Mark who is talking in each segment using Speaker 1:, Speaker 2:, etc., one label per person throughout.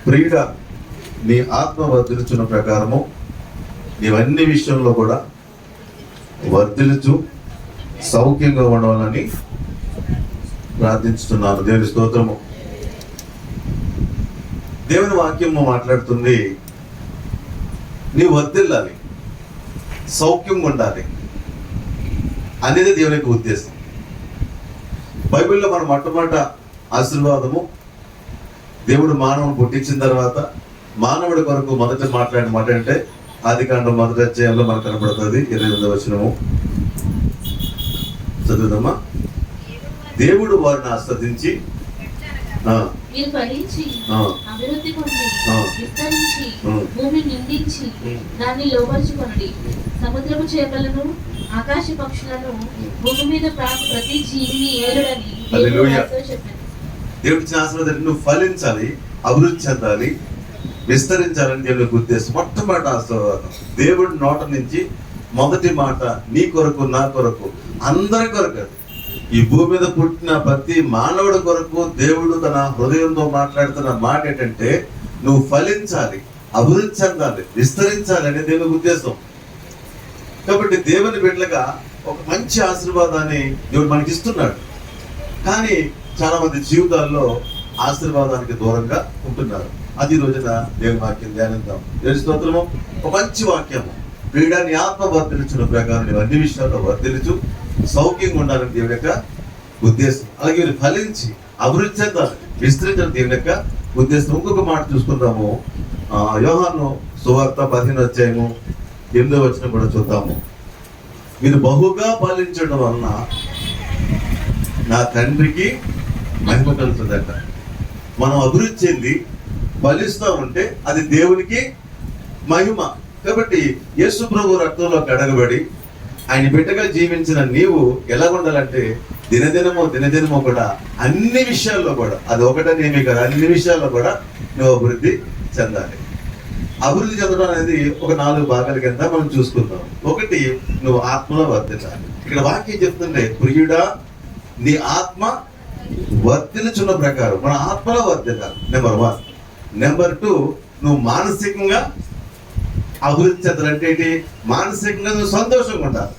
Speaker 1: ప్రియుడా, నీ ఆత్మ వర్ధిల్చున్న ప్రకారము నీవన్ని విషయంలో కూడా వర్ధిల్చు సౌఖ్యంగా ఉండవాలని ప్రార్థించుతున్నాను. దేవుని స్తోత్రము. దేవుని వాక్యము మాట్లాడుతుంది, నీ వర్ధిల్లాలి, సౌఖ్యంగా ఉండాలి అనేది దేవుని యొక్క ఉద్దేశం. బైబిల్లో మన మొట్టమొదట ఆశీర్వాదము, దేవుడు మానవుని పుట్టించిన తర్వాత మానవుడి కొరకు మొదట మాట్లాడిన మాట అంటే ఆదికాండం 1వ అధ్యాయంలో మనకు కనబడుతుంది. 28వ వచనము చదువుదమ్మా. దేవుడు వారిని ఆస్వాదించి
Speaker 2: భూమిని నిండించి దాన్ని లోపరుచుకొనుడి, సముద్రపు చేపలను ఆకాశ పక్షులను భూమి మీద ప్రతి జీవిని ఏలుడని చెప్పాను.
Speaker 1: దేవుడి ఆశీర్వాదం, నువ్వు ఫలించాలి, అభివృద్ధి చెందాలి, విస్తరించాలని దేవుని ఉద్దేశం. మొట్టమొదటి ఆశీర్వాదం దేవుడి నోట నుంచి మొదటి మాట నీ కొరకు, నా కొరకు, అందరి కొరకు. ఈ భూమి మీద పుట్టిన ప్రతి మానవుడి కొరకు దేవుడు తన హృదయంతో మాట్లాడుతున్న మాట ఏంటంటే నువ్వు ఫలించాలి, అభివృద్ధి చెందాలి, విస్తరించాలి అనే దేవుని ఉద్దేశం. కాబట్టి దేవుని బిడ్డలుగా ఒక మంచి ఆశీర్వాదాన్ని దేవుడు మనకి ఇస్తున్నాడు. కానీ చాలా మంది జీవితాల్లో ఆశీర్వాదానికి దూరంగా ఉంటున్నారు. అది రోజున దేవుని వాక్యం ధ్యానిద్దాం. దేవుని స్తోత్రము. ఒక మంచి వాక్యము, ప్రియుడాన్ని ఆత్మ వర్ధిల్చున్న ప్రకారం నువ్వు అన్ని విషయాల్లో వర్ధిల్చు సౌఖ్యంగా ఉండాలని దేవుని యొక్క ఉద్దేశం. అలాగే ఫలించి అభివృద్ధి చెందాలి, విస్తరించాలని దేవుని యొక్క ఉద్దేశం. ఇంకొక మాట చూసుకుందాము. యోహాను సువార్త 15వ అధ్యాయము 8వ వచనం కూడా చూద్దాము. మీరు బహుగా ఫలించడం వలన నా తండ్రికి మహిమ కలుగుతుందట. మనం అభివృద్ధి చెంది ఫలిస్తూ ఉంటే అది దేవునికి మహిమ. కాబట్టి యేసు ప్రభు రక్తంలో కడగబడి ఆయన బిడ్డగా జీవించిన నీవు ఎలా ఉండాలంటే దినదినమో కూడా అన్ని విషయాల్లో కూడా, అది ఒకటేమీ కదా, అన్ని విషయాల్లో కూడా నువ్వు అభివృద్ధి చెందాలి. అభివృద్ధి చెందడం అనేది ఒక 4 భాగాల కింద మనం చూసుకుందాం. ఒకటి, నువ్వు ఆత్మలో వర్ధిల్లాలి. ఇక్కడ వాక్యం చెప్తుండే, ప్రియుడా నీ ఆత్మ వర్ధిల్చున్న ప్రకారం మన ఆత్మలో వర్ధిల్లాలి. నెంబర్ 1. నెంబర్ 2, నువ్వు మానసికంగా అభివృద్ధి చెందాలంటే ఏంటి? మానసికంగా నువ్వు సంతోషంగా ఉండాలి.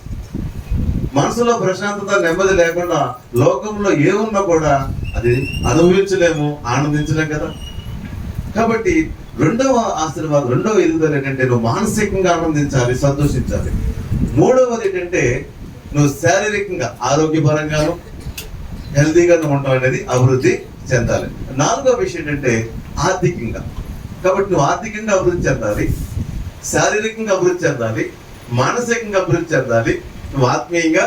Speaker 1: మనసులో ప్రశాంతత, నెమ్మది లేకుండా లోకంలో ఏమున్నా కూడా అది అనుభవించలేము, ఆనందించలేము కదా. కాబట్టి రెండవ ఆశీర్వాదం, రెండవ ఎదుగుదల ఏంటంటే నువ్వు మానసికంగా ఆనందించాలి, సంతోషించాలి. మూడవది ఏంటంటే నువ్వు శారీరకంగా ఆరోగ్యపరంగాను హెల్తీగా ఉంటావు అనేది అభివృద్ధి చెందాలి. 4వ విషయం ఏంటంటే ఆర్థికంగా. కాబట్టి నువ్వు ఆర్థికంగా అభివృద్ధి చెందాలి, శారీరకంగా అభివృద్ధి చెందాలి, మానసికంగా అభివృద్ధి చెందాలి, నువ్వు ఆత్మీయంగా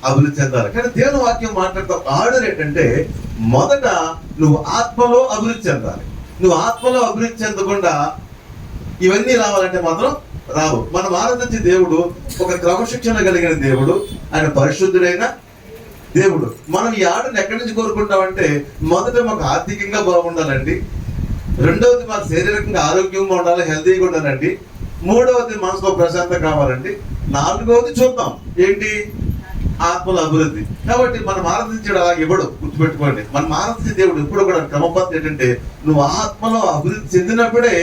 Speaker 1: అభివృద్ధి చెందాలి. కానీ దేవుని వాక్యం మాట్లాడుతూ ఆర్డర్ ఏంటంటే మొదట నువ్వు ఆత్మలో అభివృద్ధి చెందాలి. నువ్వు ఆత్మలో అభివృద్ధి చెందకుండా ఇవన్నీ రావాలంటే మాత్రం రావు. మనం ఆరాధించే దేవుడు ఒక క్రమశిక్షణ కలిగిన దేవుడు, ఆయన పరిశుద్ధుడైన దేవుడు. మనం ఈ ఆర్డర్ని ఎక్కడి నుంచి కోరుకుంటామంటే మొదట మాకు ఆర్థికంగా బాగుండాలండి, రెండవది మాకు శారీరకంగా ఆరోగ్యంగా ఉండాలి, హెల్తీగా ఉండాలండి, మూడవది మనసులో ప్రశాంతత కావాలండి, 4వది చూద్దాం ఏంటి? ఆత్మల అభివృద్ధి. కాబట్టి మనం ఆరాధించడం అలా ఇవ్వడు, గుర్తుపెట్టుకోండి. మనం ఆరాధించే దేవుడు ఇప్పుడు కూడా క్రమపద్ధతి ఏంటంటే నువ్వు ఆత్మలో అభివృద్ధి చెందినప్పుడే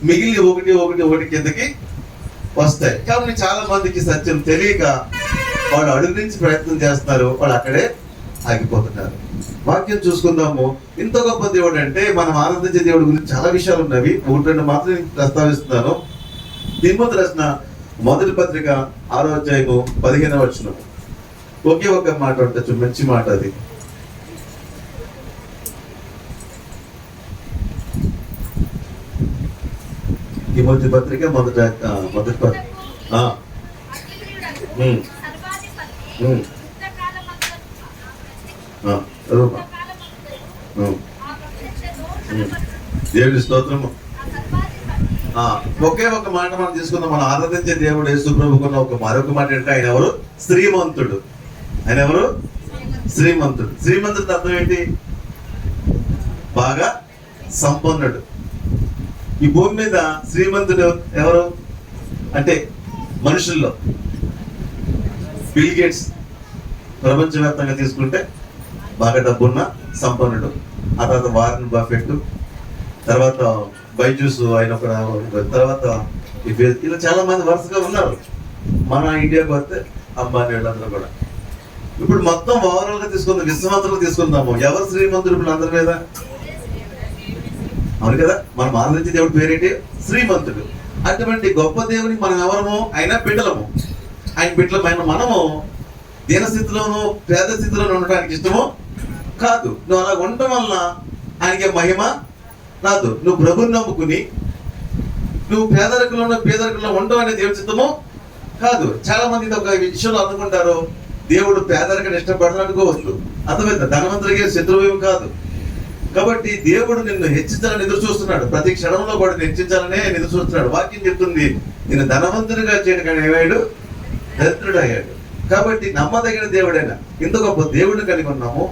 Speaker 1: మిగిలిన ఒకటి కిందకి వస్తాయి. కాబట్టి చాలా మందికి సత్యం తెలియక వాళ్ళు అడుగు నుంచి ప్రయత్నం చేస్తున్నారు, వాళ్ళు అక్కడే ఆగిపోతున్నారు. వాక్యం చూసుకుందాము. ఇంత గొప్ప దేవుడు అంటే మనం ఆరాధించే దేవుడి గురించి చాలా విషయాలు ఉన్నవి. 1-2 మాత్రం ప్రస్తావిస్తున్నాను. తిమోతి రాసిన మొదటి పత్రిక 6వ అధ్యాయము 15వ వచనం. ఒకే ఒక మాట ఉండొచ్చు, మంచి మాట అది. తిమోతి పత్రిక మొదటి దేవుడి స్తోత్రము. ఒకే ఒక మాట మనం తీసుకుందాం. మనం ఆరాధించే దేవుడు యేసు ప్రభుకున్న మరొక మాట ఏంటంటే ఆయన ఎవరు? శ్రీమంతుడు. ఆయన ఎవరు? శ్రీమంతుడు. శ్రీమంతుడు అర్థం ఏంటి? బాగా సంపన్నుడు. ఈ భూమి మీద శ్రీమంతుడు ఎవరు అంటే మనుషుల్లో బిల్ గేట్స్ ప్రపంచవ్యాప్తంగా తీసుకుంటే బాగా డబ్బున్న సంపన్నుడు. ఆ తర్వాత వారన్ బఫెట్, తర్వాత బైజూస్ ఆయన ఒక తర్వాత ఇలా చాలా మంది వరుసగా ఉన్నారు. మన ఇండియాకి వస్తే అంబానీ వీళ్ళందరూ కూడా. ఇప్పుడు మొత్తం ఓవరాల్ గా తీసుకుందాం, విశ్వమంతులు తీసుకుందాము. ఎవరు శ్రీమంతుడు ఇప్పుడు అందరి మీద? అవును కదా, మనం ఆరాధించే దేవుడి పేరేంటి? శ్రీమంతుడు. అటువంటి గొప్ప దేవుని మనం ఎవరము? ఆయన బిడ్డలము. ఆయన బిడ్డలమైన మనము దీనస్థితిలోనూ పేద స్థితిలోనూ ఉండడానికి ఇష్టము కాదు. నువ్వు అలా ఉండటం వలన ఆయనకి మహిమ రాదు. నువ్వు ప్రభుని నమ్ముకుని నువ్వు పేదరికంలో ఉండడం అనేది దేవుడి చిత్తము కాదు. చాలా మంది ఒక విషయంలో అనుకుంటారు, దేవుడు పేదరికాన్ని ఇష్టపడని అనుకోవచ్చు. అర్థమైంది, ధనవంతుడికి శత్రువు కాదు. కాబట్టి దేవుడు నిన్ను హెచ్చించాలని ఎదురు చూస్తున్నాడు. ప్రతి క్షణంలో కూడా హెచ్చించాలనే ఎదురు చూస్తున్నాడు. వాక్యం చెప్తుంది, నేను ధనవంతుడిగా చేయడం కానీ ఏమయ్యాడు? దరిద్రుడు అయ్యాడు. కాబట్టి నమ్మదగిన దేవుడైనా ఇంత గొప్ప దేవుడిని కలిగి ఉన్నాము,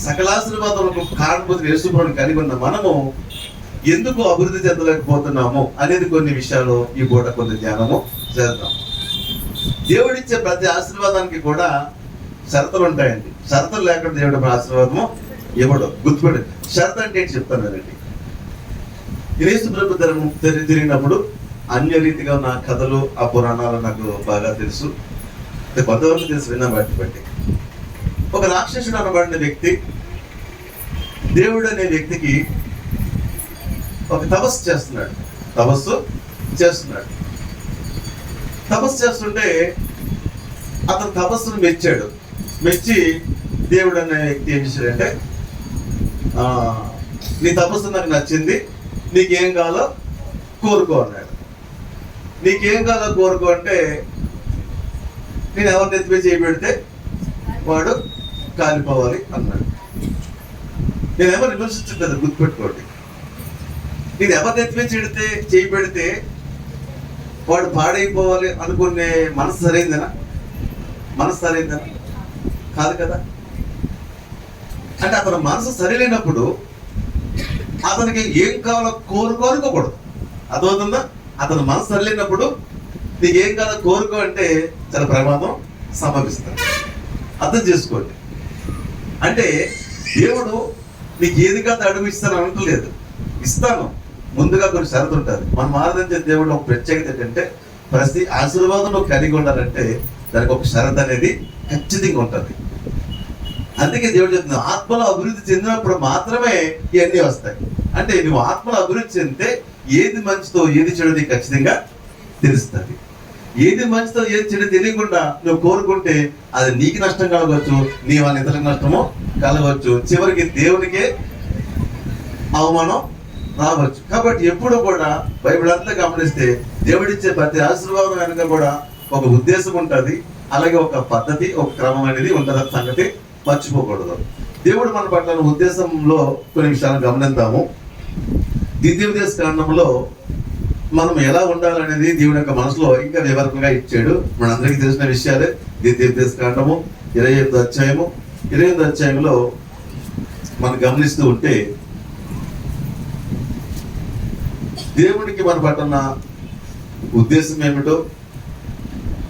Speaker 1: సకలాశీర్వాదములకు కారణభూతులు యేసుప్రభువుని కలిగి ఉన్న మనము ఎందుకు అభివృద్ధి చెందలేకపోతున్నాము అనేది కొన్ని విషయాలు ఈ పూట కొన్ని ధ్యానము చేద్దాం. దేవుడిచ్చే ప్రతి ఆశీర్వాదానికి కూడా షరతులు ఉంటాయండి. షరతులు లేకుండా దేవుడి ఆశీర్వాదము ఇవ్వడు. గుర్తుపడి షరతు అంటే ఏంటి చెప్తానండి. యేసు ప్రభు తిరిగినప్పుడు అన్య రీతిగా ఉన్న కథలు, ఆ పురాణాలు నాకు బాగా తెలుసు, కొంతవరకు తెలుసు, విన్నా బట్టి. ఒక రాక్షసుడు అనబడిన వ్యక్తి దేవుడు అనే వ్యక్తికి ఒక తపస్సు చేస్తుంటే అతను తపస్సును మెచ్చి దేవుడు అనే వ్యక్తి ఏం చేశాడంటే, నీ తపస్సు నాకు నచ్చింది, నీకేం కావాలో కోరుకో అన్నాడు. నీకేం కావాలో కోరుకో అంటే, నేను ఎవరిని ఎత్తిపై చేయబెడితే వాడు కాలిపోవాలి అన్నాడు. నేను ఎవరు విమర్శించలేదు, గుర్తుపెట్టుకోండి. నేను ఎవరిని ఎత్తిపై చేయబెడితే వాడు పాడైపోవాలి అనుకునే మనసు సరైందేనా? కాదు కదా. అంటే అతని మనసు సరిలేనప్పుడు అతనికి ఏం కావాలో కోరుకోకూడదు. అర్థమవుతుందా? అతని మనసు సరిలేనప్పుడు నీకు ఏం కావాలో కోరుకో అంటే చాలా ప్రమాదం సంభవిస్తుంది. అర్థం చేసుకోండి. అంటే దేవుడు నీకు ఏది కాదు అడుగు ఇస్తాను అనట్లేదు, ఇస్తాను. ముందుగా కొన్ని షరతు ఉంటుంది. మనం ఆరాధించే దేవుడు ఒక ప్రత్యేకత ఏంటంటే, ప్రతి ఆశీర్వాదం నువ్వు కలిగి ఉండాలంటే దానికి ఒక షరతు అనేది ఖచ్చితంగా ఉంటుంది. అందుకే దేవుడు చెప్తుంది, ఆత్మలో అభివృద్ధి చెందినప్పుడు మాత్రమే ఇవన్నీ వస్తాయి. అంటే నువ్వు ఆత్మలో అభివృద్ధి చెందితే ఏది మంచితో ఏది చెడు నీకు ఖచ్చితంగా తెలుస్తుంది. ఏది మంచితో ఏది చెడు తెలియకుండా నువ్వు కోరుకుంటే అది నీకు నష్టం కలగవచ్చు, నీ వాళ్ళ ఇతరులకు నష్టము కలగవచ్చు, చివరికి దేవునికే అవమానం రావచ్చు. కాబట్టి ఎప్పుడు కూడా బైబిల్ అంతా గమనిస్తే దేవుడిచ్చే ప్రతి ఆశీర్వాదం వెనుక కూడా ఒక ఉద్దేశం ఉంటుంది, అలాగే ఒక పద్ధతి, ఒక క్రమం అనేది ఉంటుంది. సంగతి మర్చిపోకూడదు. దేవుడు మన పట్ల ఉద్దేశంలో కొన్ని విషయాలను గమనిద్దాము. ద్వితీయోపదేశ కాండంలో మనం ఎలా ఉండాలనేది దేవుని యొక్క మనసులో ఇంకా వివరంగా ఇచ్చాడు. మనందరికీ తెలిసిన విషయాలే. ద్వితీయోపదేశ కాండము 28వ అధ్యాయంలో మనం గమనిస్తూ ఉంటే దేవునికి మన పట్ల ఉద్దేశం ఏమిటో,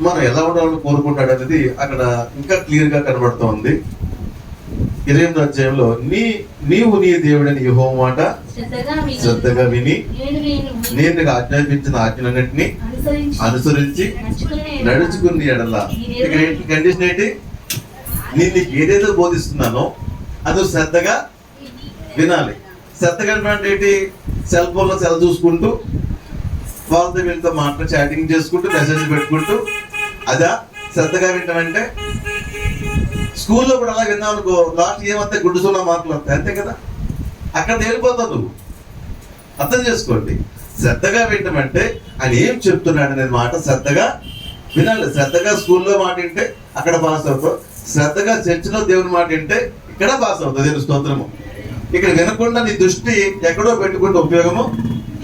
Speaker 1: మనం ఎలా ఉండాలని కోరుకుంటాడు అనేది అక్కడ ఇంకా క్లియర్ గా కనబడుతోంది. 28వ అధ్యాయంలో నీవు నీ దేవుడని యెహోవా మాట శ్రద్ధగా విని నేను నీకు ఆజ్ఞాపించిన ఆజ్ఞలన్నింటినీ అనుసరించి నడుచుకుని ఎడల, ఇక్కడ కండిషన్ ఏంటి? నేను నీకు ఏదైతే బోధిస్తున్నానో అది శ్రద్ధగా వినాలి. శ్రద్ధగా అంటే ఏంటి? సెల్ ఫోన్లో సెల్ చూసుకుంటూ వాళ్ళతో వీళ్ళతో మాట్లాడి చాటింగ్ చేసుకుంటూ మెసేజ్ పెట్టుకుంటూ అదా శ్రద్ధగా వింటామంటే? స్కూల్లో కూడా అలా విన్నావు అనుకో, లాస్ట్ ఏమంటే గుడ్డు సున్నా మార్కులు వస్తాయి, అంతే కదా. అక్కడ తేలిపోతావు నువ్వు. అర్థం చేసుకోండి. శ్రద్ధగా వింటామంటే ఆయన ఏం చెప్తున్నాడు అనేది మాట శ్రద్ధగా వినాలి. శ్రద్ధగా స్కూల్లో మాట వింటే అక్కడ పాస్ అవుతావు, శ్రద్ధగా చర్చిలో దేవుని మాట వింటే ఇక్కడ పాస్ అవుతుంది. దేవుని స్తోత్రము. ఇక్కడ వినకుండా నీ దృష్టి ఎక్కడో పెట్టుకుంటే ఉపయోగము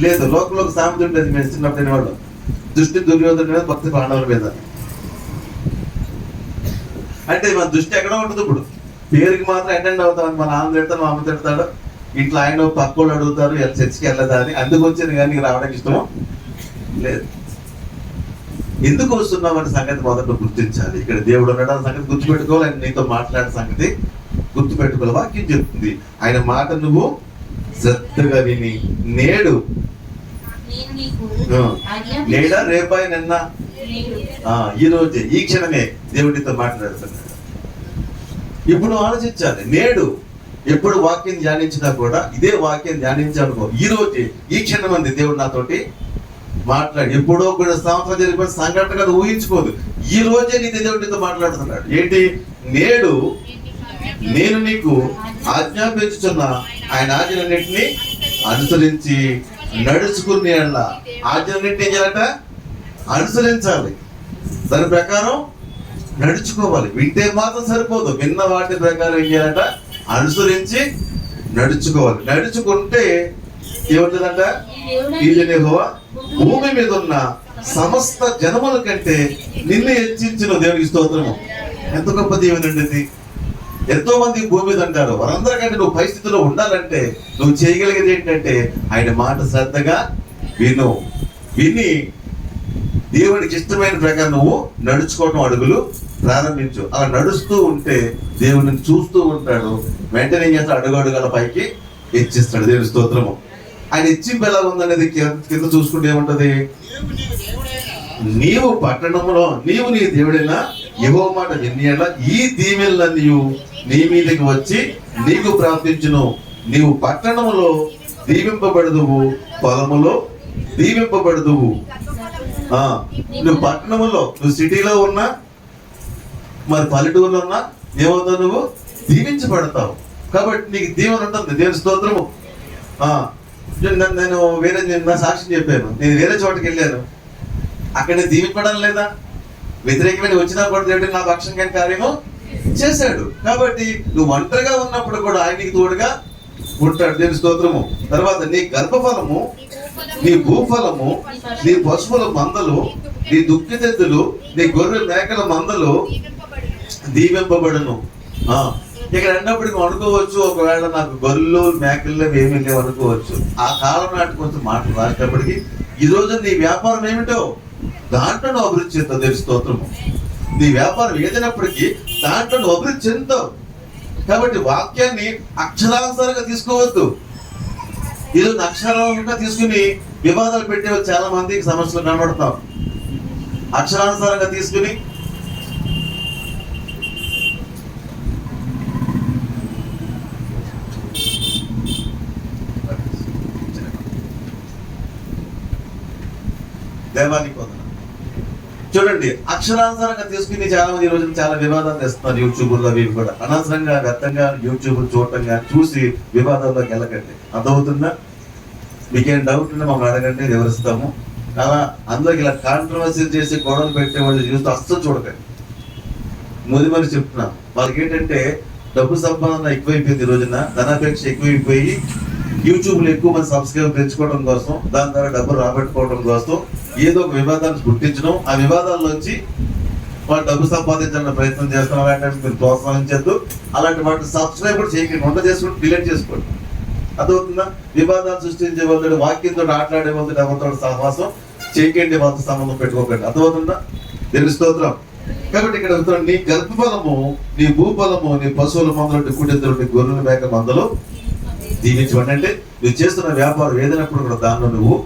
Speaker 1: లేదు. లోకంలో ఒక సామెత ఉంటుంది, మేము చిన్నప్పుడు వాడు, దృష్టి దుర్యోధన మీద భక్తి పాండవుల మీద. అంటే మన దృష్టి ఎక్కడో ఉంటుంది. ఇప్పుడు పేరుకి మాత్రం అటెండ్ అవుతామని మన నాన్న తిడతాడు, మా అమ్మ తిడతాడు, ఇంట్లో ఆయన పక్కోళ్ళు అడుగుతారు చర్చికి వెళ్ళదా అని. అందుకు వచ్చింది కానీ నీకు రావడానికి ఇష్టమో లేదు. ఎందుకు వస్తున్నాం అనే సంగతి మొదట గుర్తించాలి. ఇక్కడ దేవుడు ఉండడం సంగతి గుర్తుపెట్టుకోవాలి, ఆయన నీతో మాట్లాడే సంగతి గుర్తుపెట్టుకోవాలి. వాక్యం చెప్తుంది, ఆయన మాట నువ్వు శ్రద్ధగా విని నేడు
Speaker 2: నేను నీకు
Speaker 1: నేడా రేపా నిన్న ఈ రోజే ఈ క్షణమే దేవుడితో మాట్లాడుతున్నాడు. ఇప్పుడు ఆలోచించాలి. నేడు ఎప్పుడు వాక్యం ధ్యానించినా కూడా ఇదే వాక్యం ధ్యానించాలనుకో, ఈ రోజే ఈ క్షణం అంది దేవుడు నాతోటి మాట్లాడి. ఎప్పుడో కూడా సంవత్సరం జరిగిపోయిన సంఘటన కదా, ఊహించుకోదు. ఈ రోజే నీ దేవుడితో మాట్లాడుతున్నాడు. ఏంటి? నేడు నేను నీకు ఆజ్ఞాపించుచున్న ఆయన ఆజ్ఞలన్నింటినీ అనుసరించి నడుచుకునే ఆజ్ఞలన్నింటినీ ఏం చేయాలట? అనుసరించాలి. దాని ప్రకారం నడుచుకోవాలి. వింటే మాత్రం సరిపోదు, విన్న వాటి ప్రకారం ఏం చేయాలంట? అనుసరించి నడుచుకోవాలి. నడుచుకుంటే ఏముంటుందంట? ఇది యెహోవా భూమి మీద ఉన్న సమస్త జనముల కంటే నిన్ను హెచ్చించిన దేవునికి స్తోత్రము. ఎంత గొప్ప దేవునండి ఇది. ఎంతో మంది భూమి మీద అంటారు, వారందరికంటే నువ్వు పరిస్థితిలో ఉండాలంటే నువ్వు చేయగలిగేది ఏంటంటే ఆయన మాట శ్రద్ధగా విని దేవుడికి ఇష్టమైన ప్రకారం నువ్వు నడుచుకోవడం అడుగులు ప్రారంభించు. అలా నడుస్తూ ఉంటే దేవుడిని చూస్తూ ఉంటాడు. వెంటనే ఏం చేస్తాడు? అడుగు అడుగుల పైకి హెచ్చిస్తాడు. దేవుని స్తోత్రము. ఆయన హెచ్చింపు ఎలా ఉందనేది కింద చూసుకుంటే ఏముంటది? నీవు పట్టణంలో నీవు నీ దేవుడైనా యెహోవా మాట వినియలా ఈ దీవెనలన్నీ నీ మీదకి వచ్చి నీకు ప్రార్థించును. నీవు పట్టణములో దీవింపబడదువు, పొలములో దీవింపబడదువు. నువ్వు పట్టణంలో, నువ్వు సిటీలో ఉన్నా, మరి పల్లెటూరులో ఉన్నా ఏమవుతావు? నువ్వు దీవించబడతావు. కాబట్టి నీకు దీవెన ఉంటుంది. దేవుని స్తోత్రము. నేను వేరే నా సాక్ష్యం చెప్పాను. నేను వేరే చోటకి వెళ్ళాను, అక్కడ నేను దీవించబడం లేదా? వ్యతిరేకమైన వచ్చినా కూడా దేవుడు నా పక్షంగా కార్యము చేశాడు. కాబట్టి నువ్వు ఒంటరిగా ఉన్నప్పుడు కూడా ఆయనకి తోడుగా ఉంటాడు. దేవుని స్తోత్రము. తర్వాత నీ గర్భఫలము, నీ భూఫలము, నీ పశువుల మందలు, నీ దుఃఖితెద్దులు, నీ గొర్రె మేకల మందలు దీవింపబడును. ఇక్కడ అన్నప్పుడు అనుకోవచ్చు, ఒకవేళ నాకు గొర్రెలు మేకల్లో ఏమీ లేవు అనుకోవచ్చు. ఆ కాలం నాటి కొంచెం మాటలు రాసేటప్పటికి ఈ రోజు నీ వ్యాపారం ఏమిటో దాంట్లో నువ్వు అభివృద్ధి చెందుతావు. దేవుని స్తోత్రము. నీ వ్యాపారం ఏదైనప్పటికీ దాంట్లో నువ్వు అభివృద్ధి చెందుతావు. కాబట్టి వాక్యాన్ని అక్షరానుసారంగా తీసుకోవద్దు. ఈరోజు అక్షరానుసారంగా తీసుకుని వివాదాలు పెట్టే చాలా మందికి సమస్యలు కనబడతాం. అక్షరానుసారంగా తీసుకుని దేవానికి వందనాలు. చూడండి, అక్షరానుసారంగా తీసుకుని చాలా మంది ఈ రోజు చాలా వివాదాలు తెస్తున్నారు. యూట్యూబ్లో అవి కూడా అనవసరంగా వ్యర్థంగా యూట్యూబ్ చూడటం కానీ చూసి వివాదాల్లోకి వెళ్ళకండి. అర్థమవుతుందా? మీకేం డౌట్ ఉంటే మమ్మల్ని అడగండి, వివరిస్తాము. అలా అందరికి ఇలా కాంట్రవర్సీ చేసి గొడవలు పెట్టే వాళ్ళు చూస్తూ అస్సలు చూడకండి. మరి చెప్తున్నాం, వాళ్ళకి ఏంటంటే డబ్బు సంపాదన ఎక్కువైపోయింది. ఈ రోజున ధనాపేక్ష ఎక్కువైపోయి యూట్యూబ్లో ఎక్కువ మంది సబ్స్క్రైబర్ పెంచుకోవడం కోసం, దాని ద్వారా డబ్బులు రాబట్టుకోవడం కోసం ఏదో ఒక వివాదాన్ని గుర్తించడం, ఆ వివాదాల్లోంచి వాళ్ళు డబ్బు సంపాదించాలన్న ప్రయత్నం చేస్తాం. అలాంటి మీరు ప్రోత్సహించద్దు. అలాంటి వాటిని సబ్స్క్రైబ్ కూడా చేయకండి. వంట చేసుకుంటూ డిలీట్ చేసుకోండి. అర్థమవుతుందా? వివాదాలు సృష్టించే వాళ్ళు, వాక్యంతో ఆటలాడే వాళ్ళు, ఎవరితో సహవాసం చేయకండి, వాళ్ళతో సంబంధం పెట్టుకోకండి. అర్థమవుతుందా? దేవుని స్తోత్రం. కాబట్టి ఇక్కడ నీ గర్భఫలము, నీ భూఫలము, నీ పశువుల మందలు, కుటెద్దులు, నీ గొర్రెల మేక మందలు దీవించబడి. అంటే నువ్వు చేస్తున్న వ్యాపారం ఏదైనప్పుడు కూడా దానిలో నువ్వు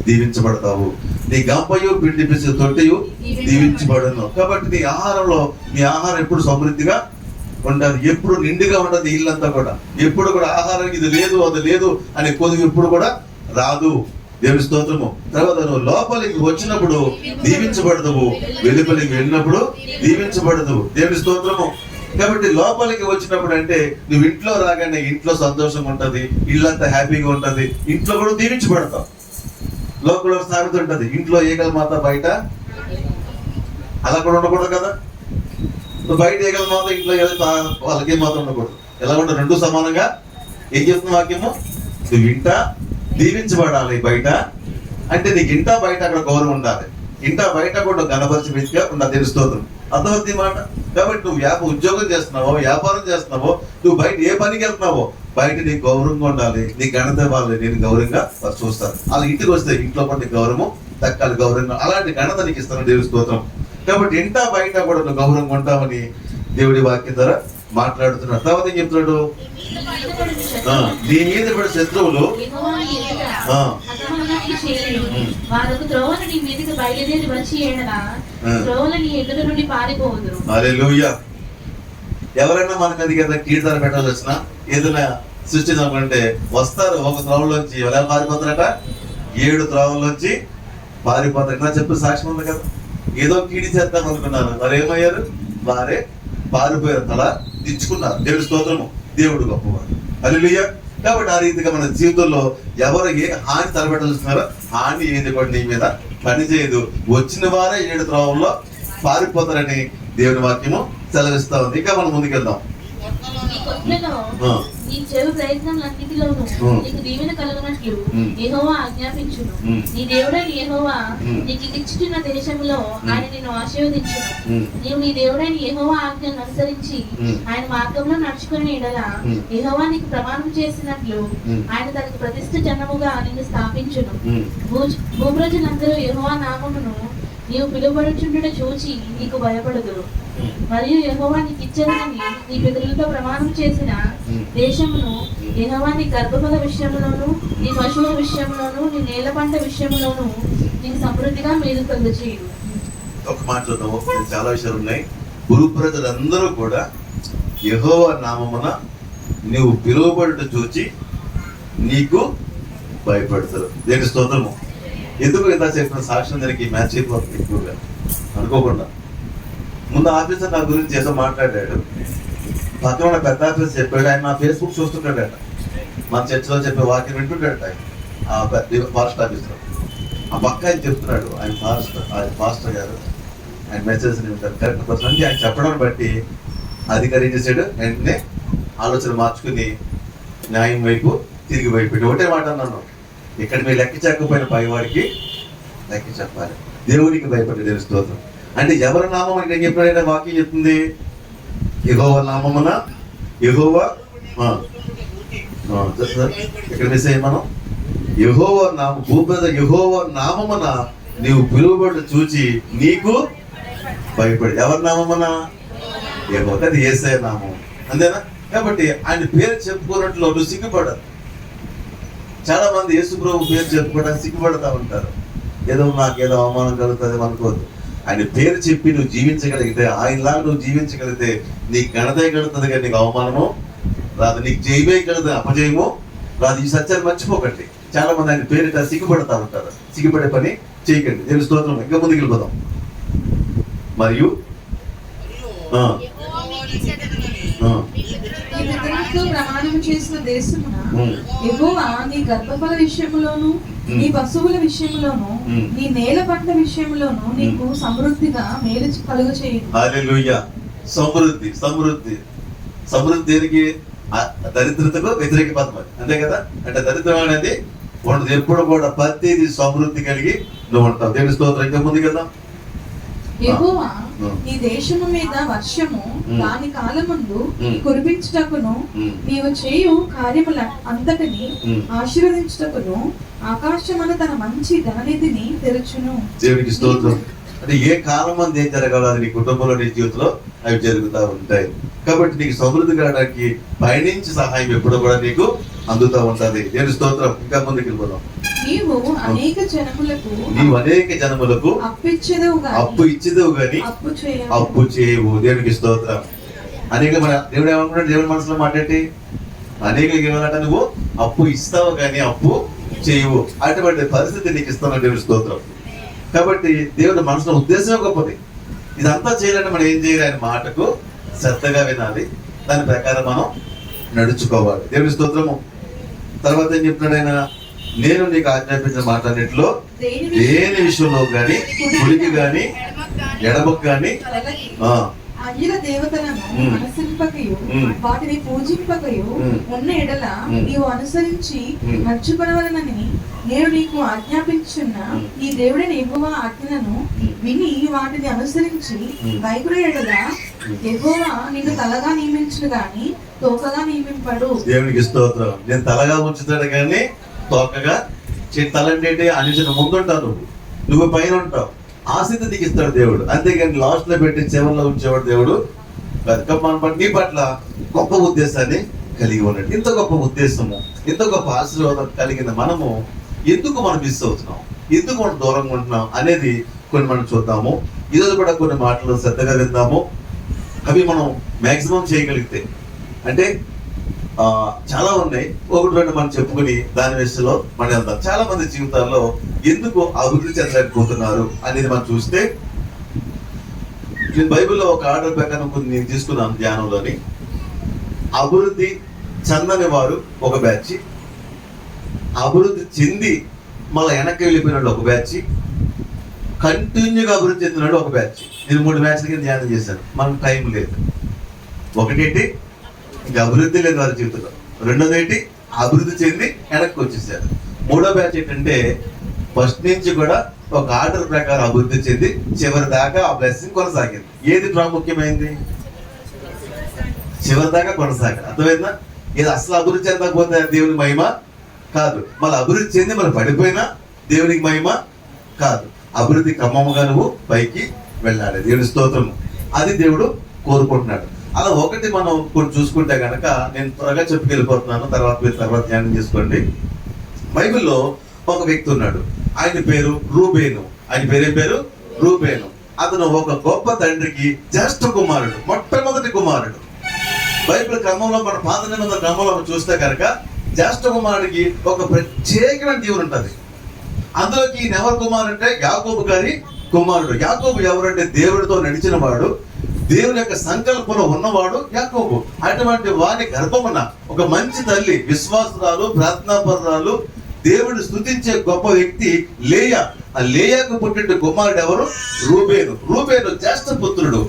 Speaker 1: దీవించబడతావు. నీ గంపయు పిండి పిసి తొట్టెయు దీవించబడును. కాబట్టి నీ ఆహారంలో, నీ ఆహారం ఎప్పుడు సమృద్ధిగా ఉండదు, ఎప్పుడు నిండుగా ఉండదు. ఇల్లంతా కూడా ఎప్పుడు కూడా ఆహారానికి ఇది లేదు అది లేదు అనే కొద్దిగా ఎప్పుడు కూడా రాదు. దేవుని స్తోత్రము. తర్వాత నువ్వు లోపలికి వచ్చినప్పుడు దీవించబడదువు, వెలుపలికి వెళ్ళినప్పుడు దీవించబడదు. దేవుని స్తోత్రము. కాబట్టి లోపలికి వచ్చినప్పుడు అంటే నువ్వు ఇంట్లో రాగానే ఇంట్లో సంతోషంగా ఉంటది, ఇల్లంతా హ్యాపీగా ఉంటది, ఇంట్లో కూడా దీవించబడతావు. లోపల సామెత ఉంటది, ఇంట్లో ఈగల మాత, బయట అలా కూడా ఉండకూడదు కదా. బయట ఈగల మాత, ఇంట్లో వాళ్ళకి మాత్రం ఉండకూడదు. ఎలా ఉంటుంది? రెండు సమానంగా. ఏం చెప్తున్న వాక్యము? నువ్వు ఇంట దీవించబడాలి, బయట అంటే నీకు ఇంట బయట అక్కడ గౌరవం ఉండాలి. ఇంట బయట కూడా గణపరిచిగా ఉండాలి. దేవుని స్తోత్రం. అర్థమవుతుంది మాట. కాబట్టి నువ్వు ఉద్యోగం చేస్తున్నావో, వ్యాపారం చేస్తున్నావో, నువ్వు బయట ఏ పనికి వెళ్తున్నావో బయట నీకు గౌరవంగా ఉండాలి, నీ ఘనత వాళ్ళు నేను గౌరవంగా వారు చూస్తారు. అలా ఇంటికి వస్తే ఇంట్లో పడి గౌరవము దక్కాలి, గౌరవంగా అలాంటి ఘనత నీకు ఇస్తాను. దేవుని స్తోత్రం. కాబట్టి ఇంట బయట కూడా నువ్వు గౌరవంగా ఉంటావని దేవుడి వాక్యం ద్వారా మాట్లాడుతున్నాడు. తర్వాత ఏం చెప్తున్నాడు? నీ మీద పడే శత్రువులు
Speaker 2: వాటికి చేరి వారొక త్రోవను నీ మీదకి బయలుదేరి వచ్చి ఏడలా త్రోవలు నీ ఎదుట నుండి పారిపోవుదురు.
Speaker 1: హల్లెలూయా. ఎవరైనా మనకు అది కదా కీర్తన పెట్టాల్సి వచ్చినా ఏదైనా సృష్టించాలంటే వస్తారు, ఒక త్రోవలోంచి ఎలా పారిపోతారట, 7 త్రోవల్లోంచి పారిపోతారు. ఇట్లా చెప్పి సాక్ష్యం ఉంది కదా. ఏదో కీడి చేద్దాం అనుకున్నారు, మరి ఏమయ్యారు? వారే పారిపోయారు, తల దించుకున్నారు. దేవుడి స్తోత్రము, దేవుడు గొప్పవాడు. హల్లెలూయా. కాబట్టి ఆ రీతిగా మన జీవితంలో ఎవరు ఏ హాని తలపెట్టాల్సినారో హాని ఏది కూడా నీ మీద పని చేయదు. వచ్చిన వారే 7 త్రోవల్లో పారిపోతారని దేవుని వాక్యము సెలవిస్తా ఉంది. ఇంకా మనం ముందుకెళ్దాం.
Speaker 2: నీ కొట్లలో నీ చెడు ప్రయత్నములన్నిటిలోనూ నీకు దీవెన కలుగునట్లు యెహోవా ఆజ్ఞాపించును. నీ దేవుడైన యెహోవా నీకు ఇచ్చుచున్న దేశంలో ఆయన నిన్ను ఆశీర్వదించును. నీవు నీ దేవుడైన యెహోవా ఆజ్ఞను అనుసరించి ఆయన మార్గంలో నడుచుకుని ఎడల యెహోవా నీకు ప్రమాణం చేసినట్లు ఆయన తనకు ప్రతిష్ఠ జనముగా నిన్ను స్థాపించును. భూప్రజలందరూ యెహోవా నామమును నీవు పిలువబడుచుండుట చూచి నీకు భయపడుదురు. మరియు యెహోవా నీకు ఇచ్చేదని నీ పితరులతో ప్రమాణం చేసిన దేశమును యెహోవా నీ గర్భఫల విషయంలోను, నీ పశువుల విషయంలోను, నీ నేల పంట విషయంలోను నీకు సమృద్ధిగా మేలు కలుగజేయును.
Speaker 1: ఒక మాట చూద్దాము, చాలా విషయాలు ఉన్నాయి. గురు ప్రజలందరూ కూడా యెహోవా నామమున నీవు పిలువబడుట చూచి నీకు భయపడతారు. దేని స్తోత్రము. ఎందుకు ఇంత చెప్పిన సాక్ష్యం దానికి మ్యాచ్ అయిపోతుంది ఎక్కువగా అనుకోకుండా. ముందు ఆఫీసర్ నా గురించి ఏదో మాట్లాడాడు, పక్కన ఉన్న పెద్ద ఆఫీసర్ చెప్పాడు. ఆయన నా ఫేస్బుక్ చూస్తుంటాడట, మన చర్చలో చెప్పే వాక్యం వింటుంటాడట. ఆయన ఫారెస్ట్ ఆఫీసర్ ఆ పక్క ఆయన చెప్తున్నాడు, ఆయన ఫాస్టర్ గారు ఆయన మెసేజ్ వింటారు కరెక్ట్ పర్సన్ అంటే ఆయన చెప్పడం బట్టి అధికారి ఏం చేశాడు, వెంటనే ఆలోచన మార్చుకుని న్యాయం వైపు తిరిగి వైపు ఒకటే మాట అన్నాను, ఇక్కడ మీరు లెక్క చెప్పకపోయిన పైవాడికి లెక్క చెప్పాలి. దేవునికి భయపడి దేవుని స్తోత్రం. అంటే ఎవరి నామం అంటే ఏం చెప్పాడైనా వాక్యం చెప్తుంది, యెహోవా నామమున యెహోవా ఇక్కడ మిస్ అయ్యి మనం యెహోవా నామ భూపద యెహోవా నామమున నీవు పిలువబడి చూచి నీకు భయపడి. ఎవరి నామమున? యెహోవా. అది యేసయ్య నామం, అంతేనా? కాబట్టి ఆయన పేరు చెప్పుకున్నట్లు నువ్వు సిగ్గుపడదు. చాలా మంది యేసు ప్రభు పేరు చెప్పుకోవడానికి సిగ్గుపడతా ఉంటారు. ఏదో నాకేదో అవమానం కలుగుతుంది అనుకోవద్దు. ఆయన పేరు చెప్పి నువ్వు జీవించగలిగితే, ఆయనలాగా నువ్వు జీవించగలిగితే నీకు ఘనతే కలుగుతుంది, కానీ నీకు అవమానము రాదు, నీకు జయమే కలుగుతుంది, అపజయము రాదు. ఈ సత్యాన్ని మర్చిపోకండి. చాలా మంది ఆయన పేరు సిగ్గుపడతా ఉంటారు. సిగ్గుపడే పని చేయకండి. దేవుని స్తోత్రం. ఇంకా ముందుకు వెళ్ళిపోదాం. మరియు
Speaker 3: ప్రమాణం చేసిన దేశమున యెహోవా నీ గర్భఫల విషయంలోను, నీ పశువుల విషయంలోను, నీ నేల పంట విషయంలోను నీకు సమృద్ధిగా మేలు కలుగచేయును.
Speaker 1: హల్లెలూయా. సమృద్ధి సమృద్ధి సమృద్ధి దేనికి? దరిద్రతకు వ్యతిరేక పదం అది, అంతే కదా. అంటే దరిద్రం అనేది ఉండదు, ఎప్పుడు కూడా ప్రతిదీ సమృద్ధి కలిగి నువ్వు ఉంటావు. దేవుని స్తోత్రం. ఇంకా ముందుకు వెళ్దాం.
Speaker 3: యెహోవా నీ దేశము మీద వర్షము దాని కాలమందు కురిపించుటకును, నీవు చేయు కార్యముల అంతటిని ఆశీర్వదించుటకును ఆకాశమున తన మంచి ధననిధిని తెరచును.
Speaker 1: దేవునికి స్తోత్రం. అంటే ఏ కాలం మంది ఏం జరగాలి నీ కుటుంబంలో, నీ జీవితంలో అవి జరుగుతూ ఉంటాయి. కాబట్టి నీకు సమృద్ధి కావడానికి పైనుంచి సహాయం ఎప్పుడు కూడా నీకు అందుతూ ఉంటది. దేవుని స్తోత్రం. ఇంకా ముందుకు వెళ్ళిపోదాం.
Speaker 3: నీవు అనేక జనములకు అప్పు
Speaker 1: ఇచ్చేదేవు గాని అప్పు చేయవు. దేవునికి స్తోత్రం. అనేక మన దేవుడు ఏమనుకుంటాడు, దేవుని మనసులో మాట్లాడి అనేకలకి ఏమన్నట, నువ్వు అప్పు ఇస్తావు కానీ అప్పు చేయవు. అటువంటి పరిస్థితి నీకు ఇస్తాను. దేవుని స్తోత్రం. కాబట్టి దేవుని మనసులో ఉద్దేశమే గొప్పది. ఇదంతా చేయాలంటే మనం ఏం చేయాలి? ఆయన మాటకు శ్రద్ధగా వినాలి, దాని ప్రకారం మనం నడుచుకోవాలి. దేవుని స్తోత్రము. తర్వాత ఏం చెప్తున్నాడు ఆయన, నేను నీకు ఆజ్ఞాపించిన మాటన్నిటిలో దేని విషయంలో గాని కుడికి గాని ఎడమకు గాని
Speaker 3: అన్యుల దేవతలను అనుసరింపకయు వాటిని పూజింపకయు ఉన్న ఎడల నీవు అనుసరించి నడుచుకొనవలెనని నేను నీకు ఆజ్ఞాపించున్న ఈ దేవుడైన యెహోవా ఆజ్ఞలను విని వాటిని అనుసరించి వైకుల ఎడల యెహోవా నిన్ను తలగా నియమించును గాని తోకగా నియమింపడు.
Speaker 1: దేవునికి స్తోత్రం. నేను తలగా ఉంచుతాడు కానీ తోకగా. తలంటే అనుసరణ ముందుంటావు, నువ్వు పైన ఉంటావు. ఆ స్థితి నీకు ఇస్తాడు దేవుడు, అంతేగాని లాస్ట్ లో పెట్టి చివరిలో ఉంచేవాడు దేవుడు. నీ పట్ల గొప్ప ఉద్దేశాన్ని కలిగి ఉన్నాడు. ఇంత గొప్ప ఉద్దేశము, ఇంత గొప్ప ఆశీర్వాదం కలిగిన మనము ఎందుకు మనం మిస్ అవుతున్నాం, ఎందుకు మనం దూరంగా ఉంటున్నాం అనేది కొన్ని మనం చూద్దాము. ఈరోజు కూడా కొన్ని మాటలు శ్రద్ధగా విందాము. అవి మనం మ్యాక్సిమం చేయగలిగితే, అంటే చాలా ఉన్నాయి, ఒకటి రెండు మనం చెప్పుకుని దాని విషయంలో మనం వెళ్తాం. చాలా మంది జీవితాల్లో ఎందుకు అభివృద్ధి చెందలేకపోతున్నారు అనేది మనం చూస్తే, నేను బైబిల్లో ఒక ఆర్డర్ ప్రకారం కొన్ని నేను తీసుకున్నాను ధ్యానంలోని. అభివృద్ధి చెందని వారు ఒక బ్యాచ్, అభివృద్ధి చెంది మళ్ళీ వెనక్కి వెళ్ళిపోయిన వాళ్ళు ఒక బ్యాచ్, కంటిన్యూగా అభివృద్ధి చెందిన ఒక బ్యాచ్. నేను 3 బ్యాచ్ల కింద ధ్యానం చేశాను. మనకు టైం లేదు. ఒకటేంటి, ఇంకా అభివృద్ధి లేదు వారి జీవితంలో. రెండోది ఏంటి, అభివృద్ధి చెంది వెనక్కి వచ్చేసారు. మూడో బ్యాచ్ ఏంటంటే ఫస్ట్ నుంచి కూడా ఒక ఆర్డర్ ప్రకారం అభివృద్ధి చెంది చివరి దాకా ఆ బ్లెస్సింగ్ కొనసాగింది. ఏది ప్రాముఖ్యమైంది? చివరి దాకా కొనసాగాలి. అర్థమైందా? ఇది అసలు అభివృద్ధి చెందకపోతే దేవుని మహిమ కాదు, మళ్ళీ అభివృద్ధి చెంది మనం పడిపోయినా దేవునికి మహిమ కాదు. అభివృద్ధి క్రమముగా నువ్వు పైకి వెళ్ళాలి. దేవుని స్తోత్రము. అది దేవుడు కోరుకుంటున్నాడు. అలా ఒకటి మనం కొన్ని చూసుకుంటే కనుక, నేను త్వరగా చెప్పుకెళ్ళిపోతున్నాను, తర్వాత ధ్యానం చేసుకోండి. బైబిల్లో ఒక వ్యక్తి ఉన్నాడు, ఆయన పేరు రూబేను. ఆయన పేరు రూబేను. అతను ఒక గొప్ప తండ్రికి జ్యేష్ఠ కుమారుడు, మొట్టమొదటి కుమారుడు. బైబిల్ క్రమంలో మన పాత నిబంధన క్రమంలో చూస్తే కనుక జ్యేష్ఠ కుమారుడికి ఒక ప్రత్యేకమైన దీవెన ఉంటుంది. అందులోకి ఈయన ఎవరు కుమారుడు అంటే యాకోబు గారి కుమారుడు. యాకోబు ఎవరంటే దేవుడితో నడిచిన వాడు, దేవుని యొక్క సంకల్పంలో ఉన్నవాడు యాకోబు. అటువంటి వారి గర్భమున ఒక మంచి తల్లి, విశ్వాసురాలు, ప్రార్థనాపరురాలు, దేవుడిని స్తుతించే గొప్ప వ్యక్తి లేయా. ఆ లేయాకు పుట్టిన కుమారుడు ఎవరు? రూబేను. రూబేను జ్యేష్ఠ పుత్రుడు,